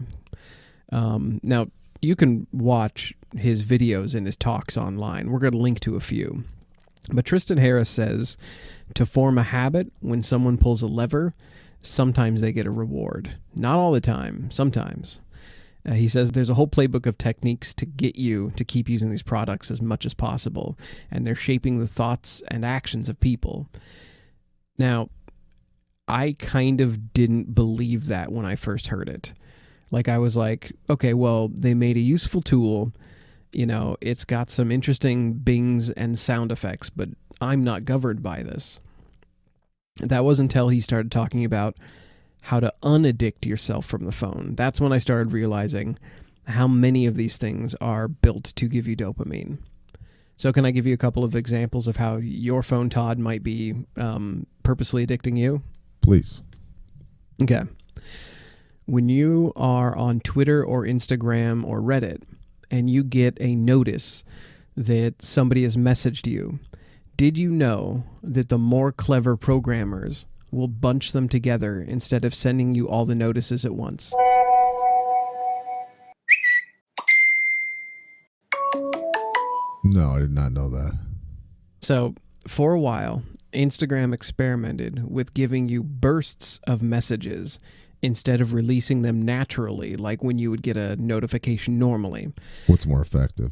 Now, you can watch his videos and his talks online. We're going to link to a few. But Tristan Harris says, to form a habit, when someone pulls a lever, sometimes they get a reward. Not all the time, sometimes. He says there's a whole playbook of techniques to get you to keep using these products as much as possible, and they're shaping the thoughts and actions of people. Now, I kind of didn't believe that when I first heard it. Like, I was like, okay, well, they made a useful tool. It's got some interesting bings and sound effects, but I'm not governed by this. That was until he started talking about how to unaddict yourself from the phone. That's when I started realizing how many of these things are built to give you dopamine. So can I give you a couple of examples of how your phone, Todd, might be purposely addicting you? Please. Okay. When you are on Twitter or Instagram or Reddit and you get a notice that somebody has messaged you, did you know that the more clever programmers will bunch them together instead of sending you all the notices at once? No, I did not know that. So, for a while, Instagram experimented with giving you bursts of messages instead of releasing them naturally, like when you would get a notification normally. What's more effective?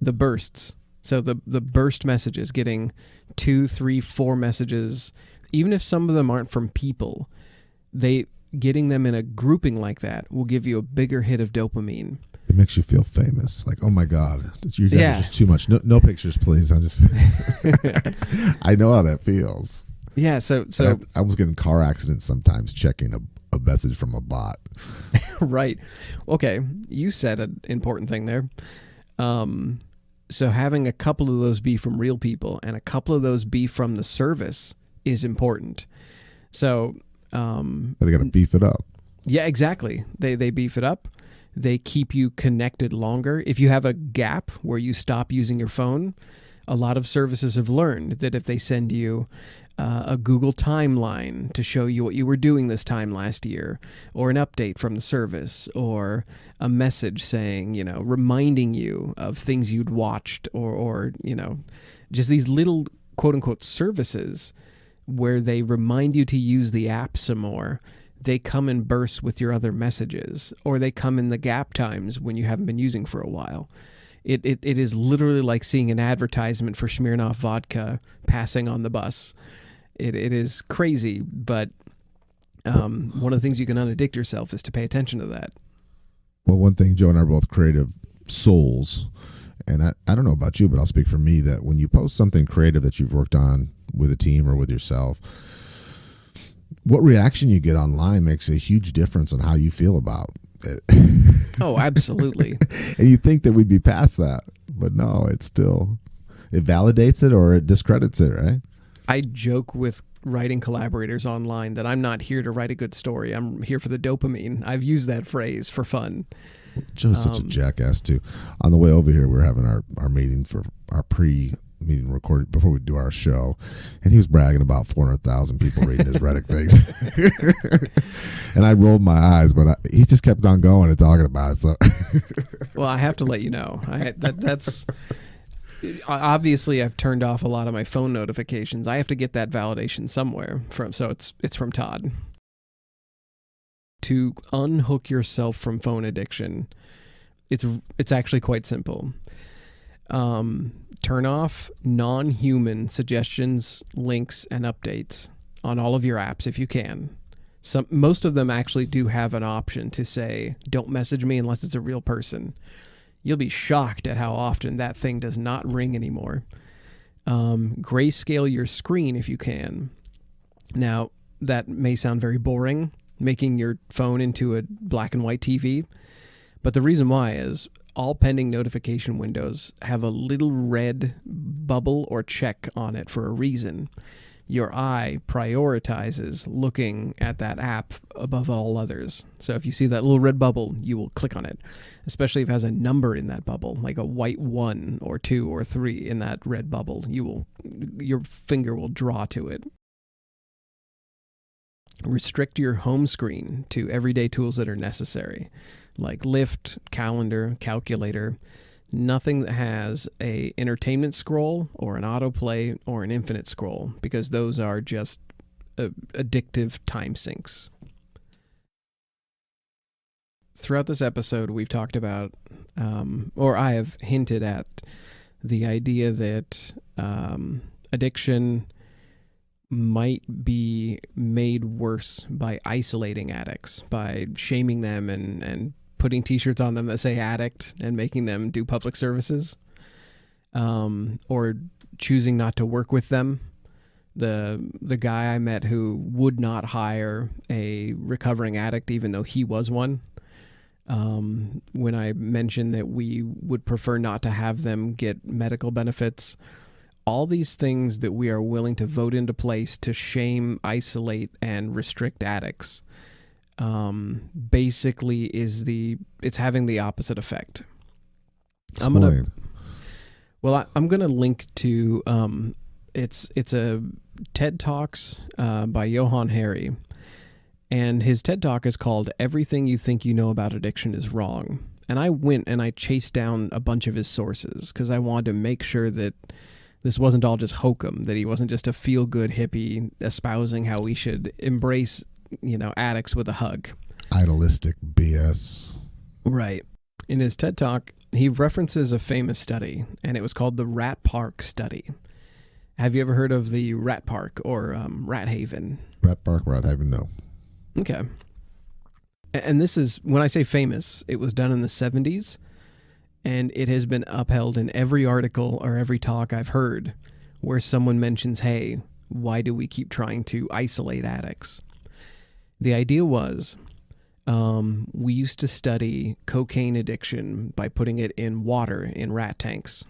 The bursts. So the burst messages, getting 2, 3, 4 messages, even if some of them aren't from people, getting them in a grouping like that will give you a bigger hit of dopamine. It makes you feel famous. Like, oh my God, you guys are just too much. No pictures, please. I know how that feels. Yeah. So I was getting car accidents sometimes checking a message from a bot. Right. Okay. You said an important thing there. So having a couple of those be from real people and a couple of those be from the service is important. So they got to beef it up. Yeah, exactly. They beef it up. They keep you connected longer. If you have a gap where you stop using your phone, a lot of services have learned that if they send you a Google timeline to show you what you were doing this time last year, or an update from the service, or a message saying, reminding you of things you'd watched, or just these little quote unquote services where they remind you to use the app some more. They come in bursts with your other messages, or they come in the gap times when you haven't been using for a while. It is literally like seeing an advertisement for Smirnoff vodka passing on the bus. It is crazy, but one of the things you can unaddict yourself is to pay attention to that. Well, one thing, Joe and I are both creative souls, and I don't know about you, but I'll speak for me that when you post something creative that you've worked on with a team or with yourself, what reaction you get online makes a huge difference on how you feel about it. Oh, absolutely. And you think that we'd be past that, but no, it validates it or it discredits it, right? I joke with writing collaborators online that I'm not here to write a good story. I'm here for the dopamine. I've used that phrase for fun. Joe's such a jackass too. On the way over here, we're having our meeting for our pre-meeting recorded before we do our show, and he was bragging about 400,000 people reading his Reddit things. And I rolled my eyes, but he just kept on going and talking about it. So, well, I have to let you know that's obviously I've turned off a lot of my phone notifications. I have to get that validation somewhere so it's from Todd. To unhook yourself from phone addiction, it's actually quite simple. Turn off non-human suggestions, links, and updates on all of your apps if you can. Most of them actually do have an option to say, don't message me unless it's a real person. You'll be shocked at how often that thing does not ring anymore. Grayscale your screen if you can. Now, that may sound very boring, making your phone into a black and white TV, but the reason why is all pending notification windows have a little red bubble or check on it for a reason. Your eye prioritizes looking at that app above all others. So if you see that little red bubble, you will click on it, especially if it has a number in that bubble, like a white 1 or 2 or 3 in that red bubble. Your finger will draw to it. Restrict your home screen to everyday tools that are necessary, like Lyft, calendar, calculator. Nothing that has a entertainment scroll or an autoplay or an infinite scroll, because those are just addictive time sinks. Throughout this episode, we've talked about, or I have hinted at, the idea that addiction might be made worse by isolating addicts, by shaming them and putting t-shirts on them that say addict and making them do public services, or choosing not to work with them. The guy I met who would not hire a recovering addict even though he was one, when I mentioned that we would prefer not to have them get medical benefits, all these things that we are willing to vote into place to shame, isolate, and restrict addicts basically it's having the opposite effect. Explain. I'm gonna link to it's a TED Talks by Johann Hari, and his TED Talk is called "Everything You Think You Know About Addiction Is Wrong." And I went and I chased down a bunch of his sources because I wanted to make sure that this wasn't all just hokum, that he wasn't just a feel-good hippie espousing how we should embrace, addicts with a hug. Idealistic BS. Right. In his TED Talk, he references a famous study, and it was called the Rat Park Study. Have you ever heard of the Rat Park or Rat Haven? Rat Park, Rat Haven, no. Okay. And this is, when I say famous, it was done in the 70s, and it has been upheld in every article or every talk I've heard where someone mentions, hey, why do we keep trying to isolate addicts? The idea was, we used to study cocaine addiction by putting it in water in rat tanks.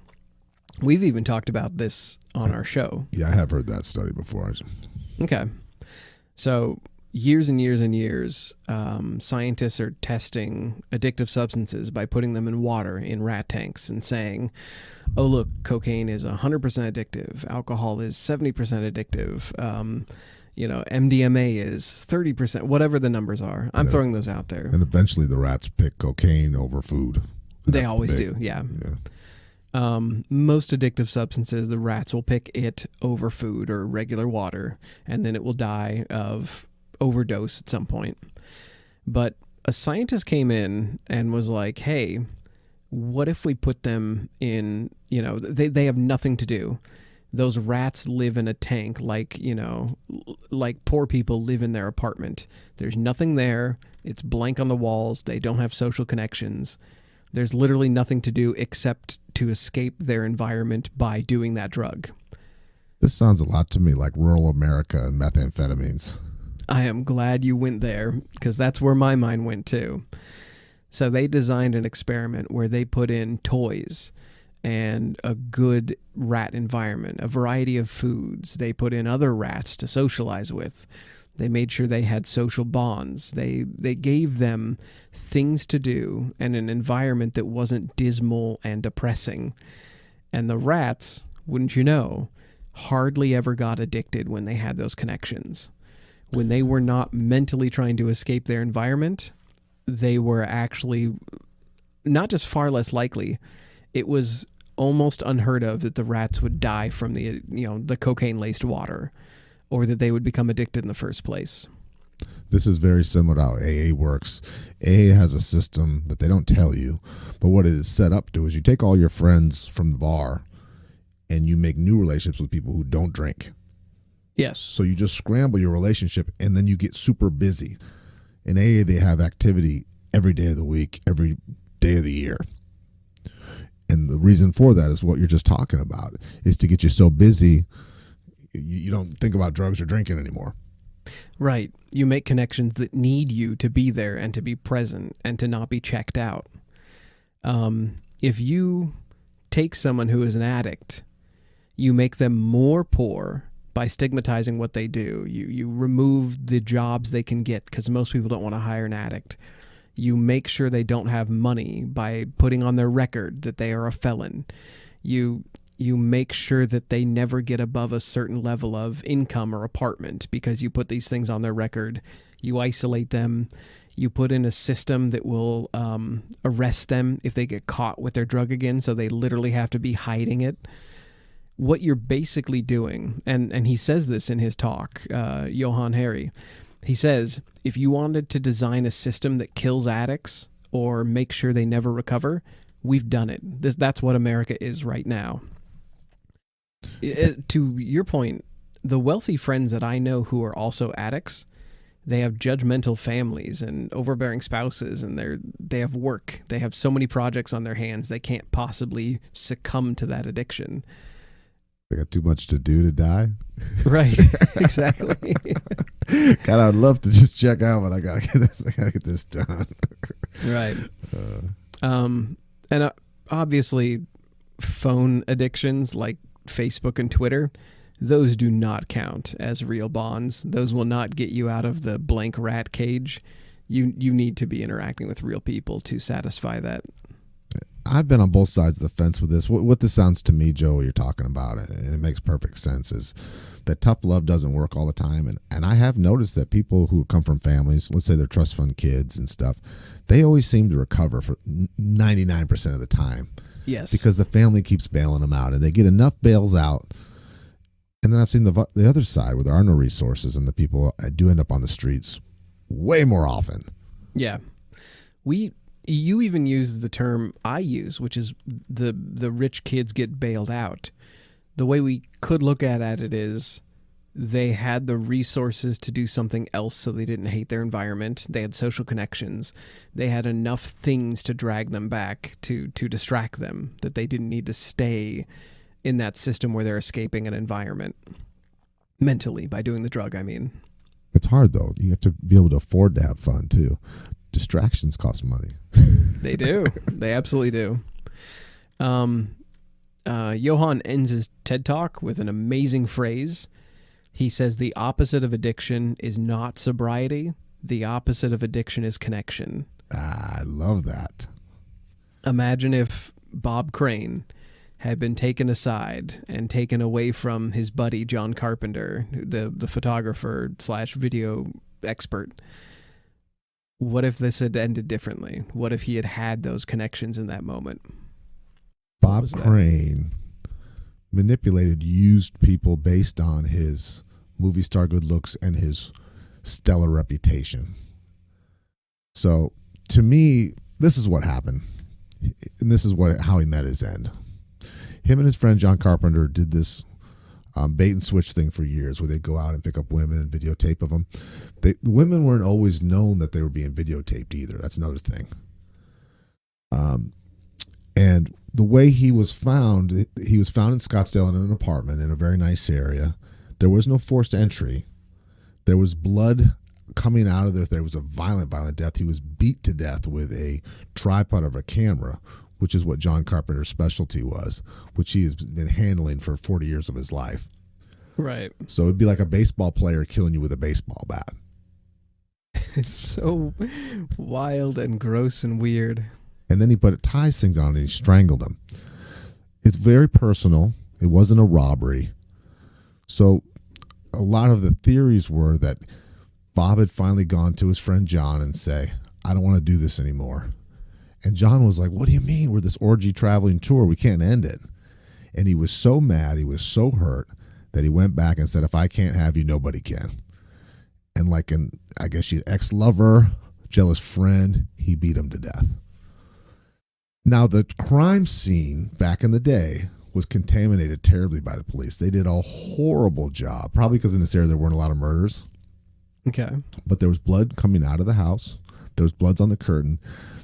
We've even talked about this on our show. Yeah, I have heard that study before. Okay. So years and years and years, scientists are testing addictive substances by putting them in water in rat tanks and saying, oh, look, cocaine is 100% addictive. Alcohol is 70% addictive. MDMA is 30%, whatever the numbers are. I'm throwing those out there. And eventually the rats pick cocaine over food. They always do, yeah. Most addictive substances, the rats will pick it over food or regular water, and then it will die of overdose at some point. But a scientist came in and was like, hey, what if we put them in, they have nothing to do. Those rats live in a tank like poor people live in their apartment. There's nothing there. It's blank on the walls. They don't have social connections. There's literally nothing to do except to escape their environment by doing that drug. This sounds a lot to me like rural America and methamphetamines. I am glad you went there, because that's where my mind went too. So they designed an experiment where they put in toys and a good rat environment, a variety of foods. They put in other rats to socialize with. They made sure they had social bonds. They gave them things to do and an environment that wasn't dismal and depressing. And the rats, wouldn't you know, hardly ever got addicted when they had those connections. When they were not mentally trying to escape their environment, they were actually not just far less likely, it was almost unheard of that the rats would die from the the cocaine laced water, or that they would become addicted in the first place. This is very similar to how AA works. AA has a system that they don't tell you, but what it is set up to is you take all your friends from the bar and you make new relationships with people who don't drink. Yes. So you just scramble your relationship and then you get super busy. In AA, they have activity every day of the week, every day of the year. And the reason for that is what you're just talking about, is to get you so busy, you don't think about drugs or drinking anymore. Right. You make connections that need you to be there and to be present and to not be checked out. If you take someone who is an addict, you make them more poor by stigmatizing what they do. You remove the jobs they can get, because most people don't want to hire an addict. You make sure they don't have money by putting on their record that they are a felon. You make sure that they never get above a certain level of income or apartment because you put these things on their record. You isolate them. You put in a system that will arrest them if they get caught with their drug again, so they literally have to be hiding it. What you're basically doing, and he says this in his talk, Johan Hari, he says, if you wanted to design a system that kills addicts or make sure they never recover, we've done it. That's what America is right now. To your point, the wealthy friends that I know who are also addicts, they have judgmental families and overbearing spouses, and they have work. They have so many projects on their hands, they can't possibly succumb to that addiction. They got too much to do to die. Right. Exactly. God, I'd love to just check out, but I gotta get this done. Right. And obviously, phone addictions like Facebook and Twitter, those do not count as real bonds. Those will not get you out of the blank rat cage. You need to be interacting with real people to satisfy that. I've been on both sides of the fence with this. What this sounds to me, Joe, you're talking about, and it makes perfect sense, is that tough love doesn't work all the time. And I have noticed that people who come from families, let's say they're trust fund kids and stuff, they always seem to recover for 99% of the time. Yes. Because the family keeps bailing them out, and they get enough bails out. And then I've seen the other side where there are no resources, and the people do end up on the streets way more often. Yeah. You even use the term I use, which is the rich kids get bailed out. The way we could look at it is they had the resources to do something else, so they didn't hate their environment. They had social connections. They had enough things to drag them back to distract them, that they didn't need to stay in that system where they're escaping an environment mentally by doing the drug, I mean. It's hard, though. You have to be able to afford to have fun, too. Distractions cost money. They do. They absolutely do. Johan ends his TED Talk with an amazing phrase. He says, the opposite of addiction is not sobriety. The opposite of addiction is connection. I love that. Imagine if Bob Crane had been taken aside and taken away from his buddy, John Carpenter, the photographer / video expert. What if this had ended differently? What if he had had those connections in that moment? Bob Crane used people based on his movie star good looks and his stellar reputation. So to me, this is what happened. And this is how he met his end. Him and his friend John Carpenter did this bait and switch thing for years, where they'd go out and pick up women and videotape of them. The women weren't always known that they were being videotaped either. That's another thing. And the way he was found in Scottsdale in an apartment in a very nice area. There was no forced entry. There was blood coming out of there. There was a violent death. He was beat to death with a tripod of a camera, which is what John Carpenter's specialty was, which he has been handling for 40 years of his life. Right. So it'd be like a baseball player killing you with a baseball bat. It's so wild and gross and weird. And then he ties things on and he strangled him. It's very personal. It wasn't a robbery. So a lot of the theories were that Bob had finally gone to his friend John and say, I don't want to do this anymore. And John was like, what do you mean? We're this orgy traveling tour. We can't end it. And he was so mad. He was so hurt that he went back and said, if I can't have you, nobody can. And like I guess your ex-lover, jealous friend, he beat him to death. Now, the crime scene back in the day was contaminated terribly by the police. They did a horrible job, probably because in this area there weren't a lot of murders. Okay. But there was blood coming out of the house. There was blood on the curtain.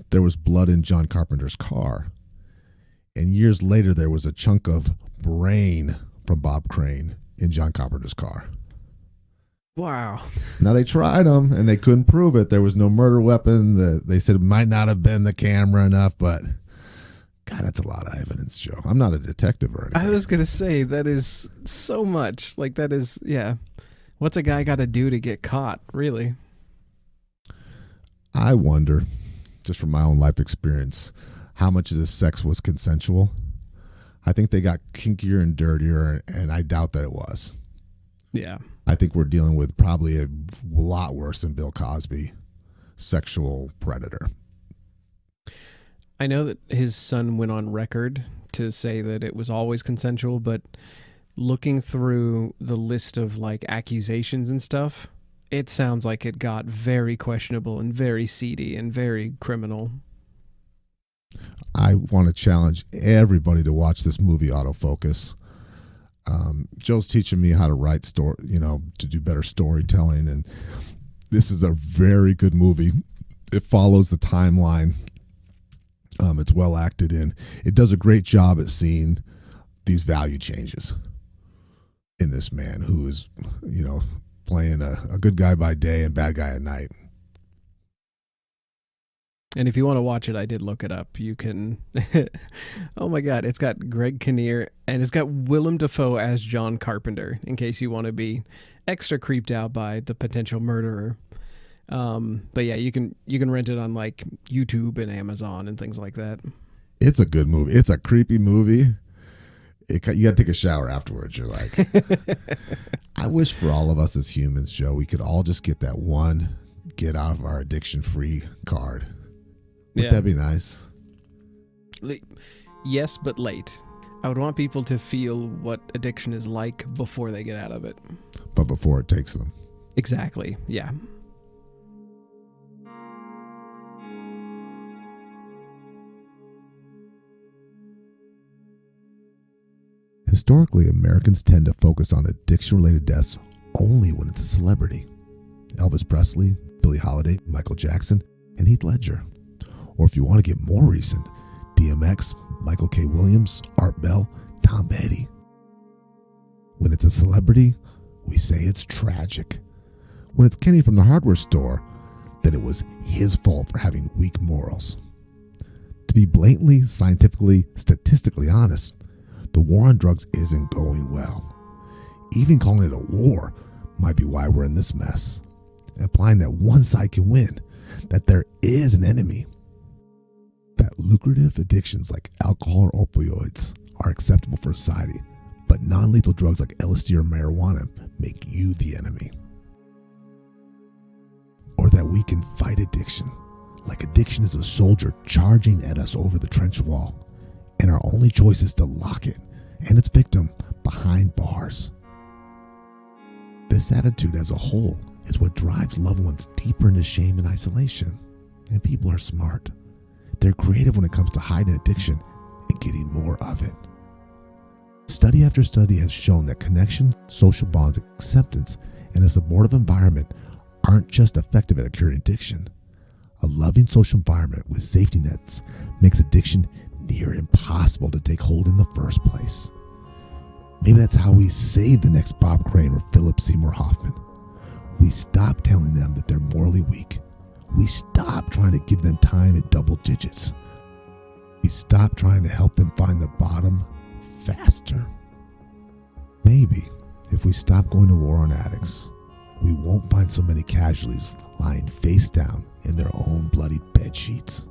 There was blood in John Carpenter's car. And years later, there was a chunk of brain from Bob Crane in John Carpenter's car. Wow. Now, they tried them, and they couldn't prove it. There was no murder weapon. They said it might not have been the camera enough, but God, that's a lot of evidence, Joe. I'm not a detective or anything. I was going to say, that is so much. Like, that is, yeah. What's a guy got to do to get caught, really? I wonder, just from my own life experience, how much of this sex was consensual. I think they got kinkier and dirtier, and I doubt that it was. Yeah. I think we're dealing with probably a lot worse than Bill Cosby, sexual predator. I know that his son went on record to say that it was always consensual, but looking through the list of like accusations and stuff, it sounds like it got very questionable and very seedy and very criminal. I want to challenge everybody to watch this movie, Autofocus. Joe's teaching me how to write to do better storytelling, and this is a very good movie. It follows the timeline. It's well acted in. It does a great job at seeing these value changes in this man who is, playing a good guy by day and bad guy at night. And if you want to watch it, I did look it up. You can, oh my God, it's got Greg Kinnear and it's got Willem Dafoe as John Carpenter, in case you want to be extra creeped out by the potential murderer. But yeah, you can rent it on like YouTube and Amazon and things like that. It's a good movie. It's a creepy movie. You got to take a shower afterwards. You're like, I wish for all of us as humans, Joe, we could all just get that one get out of our addiction free card. Wouldn't that be nice? Yes, but late. I would want people to feel what addiction is like before they get out of it. But before it takes them. Exactly. Yeah. Historically, Americans tend to focus on addiction-related deaths only when it's a celebrity. Elvis Presley, Billie Holiday, Michael Jackson, and Heath Ledger. Or if you want to get more recent, DMX, Michael K. Williams, Art Bell, Tom Petty. When it's a celebrity, we say it's tragic. When it's Kenny from the hardware store, then it was his fault for having weak morals. To be blatantly, scientifically, statistically honest, the war on drugs isn't going well. Even calling it a war might be why we're in this mess. Implying that one side can win, that there is an enemy. That lucrative addictions like alcohol or opioids are acceptable for society, but non-lethal drugs like LSD or marijuana make you the enemy. Or that we can fight addiction, like addiction is a soldier charging at us over the trench wall, and our only choice is to lock it and its victim behind bars. This attitude as a whole is what drives loved ones deeper into shame and isolation. And people are smart. They're creative when it comes to hiding addiction and getting more of it. Study after study has shown that connection, social bonds, acceptance, and a supportive environment aren't just effective at curing addiction. A loving social environment with safety nets makes addiction near impossible to take hold in the first place. Maybe that's how we save the next Bob Crane or Philip Seymour Hoffman. We stop telling them that they're morally weak. We stop trying to give them time in double digits. We stop trying to help them find the bottom faster. Maybe if we stop going to war on addicts, we won't find so many casualties lying face down in their own bloody bed sheets.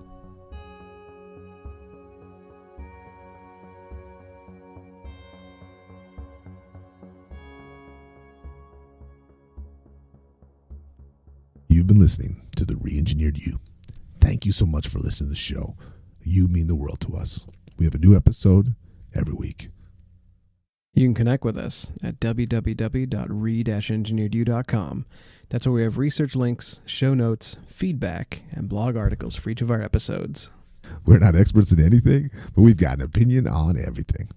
You've been listening to The Re-Engineered You. Thank you so much for listening to the show. You mean the world to us. We have a new episode every week. You can connect with us at www.re-engineeredyou.com. That's where we have research links, show notes, feedback, and blog articles for each of our episodes. We're not experts in anything, but we've got an opinion on everything.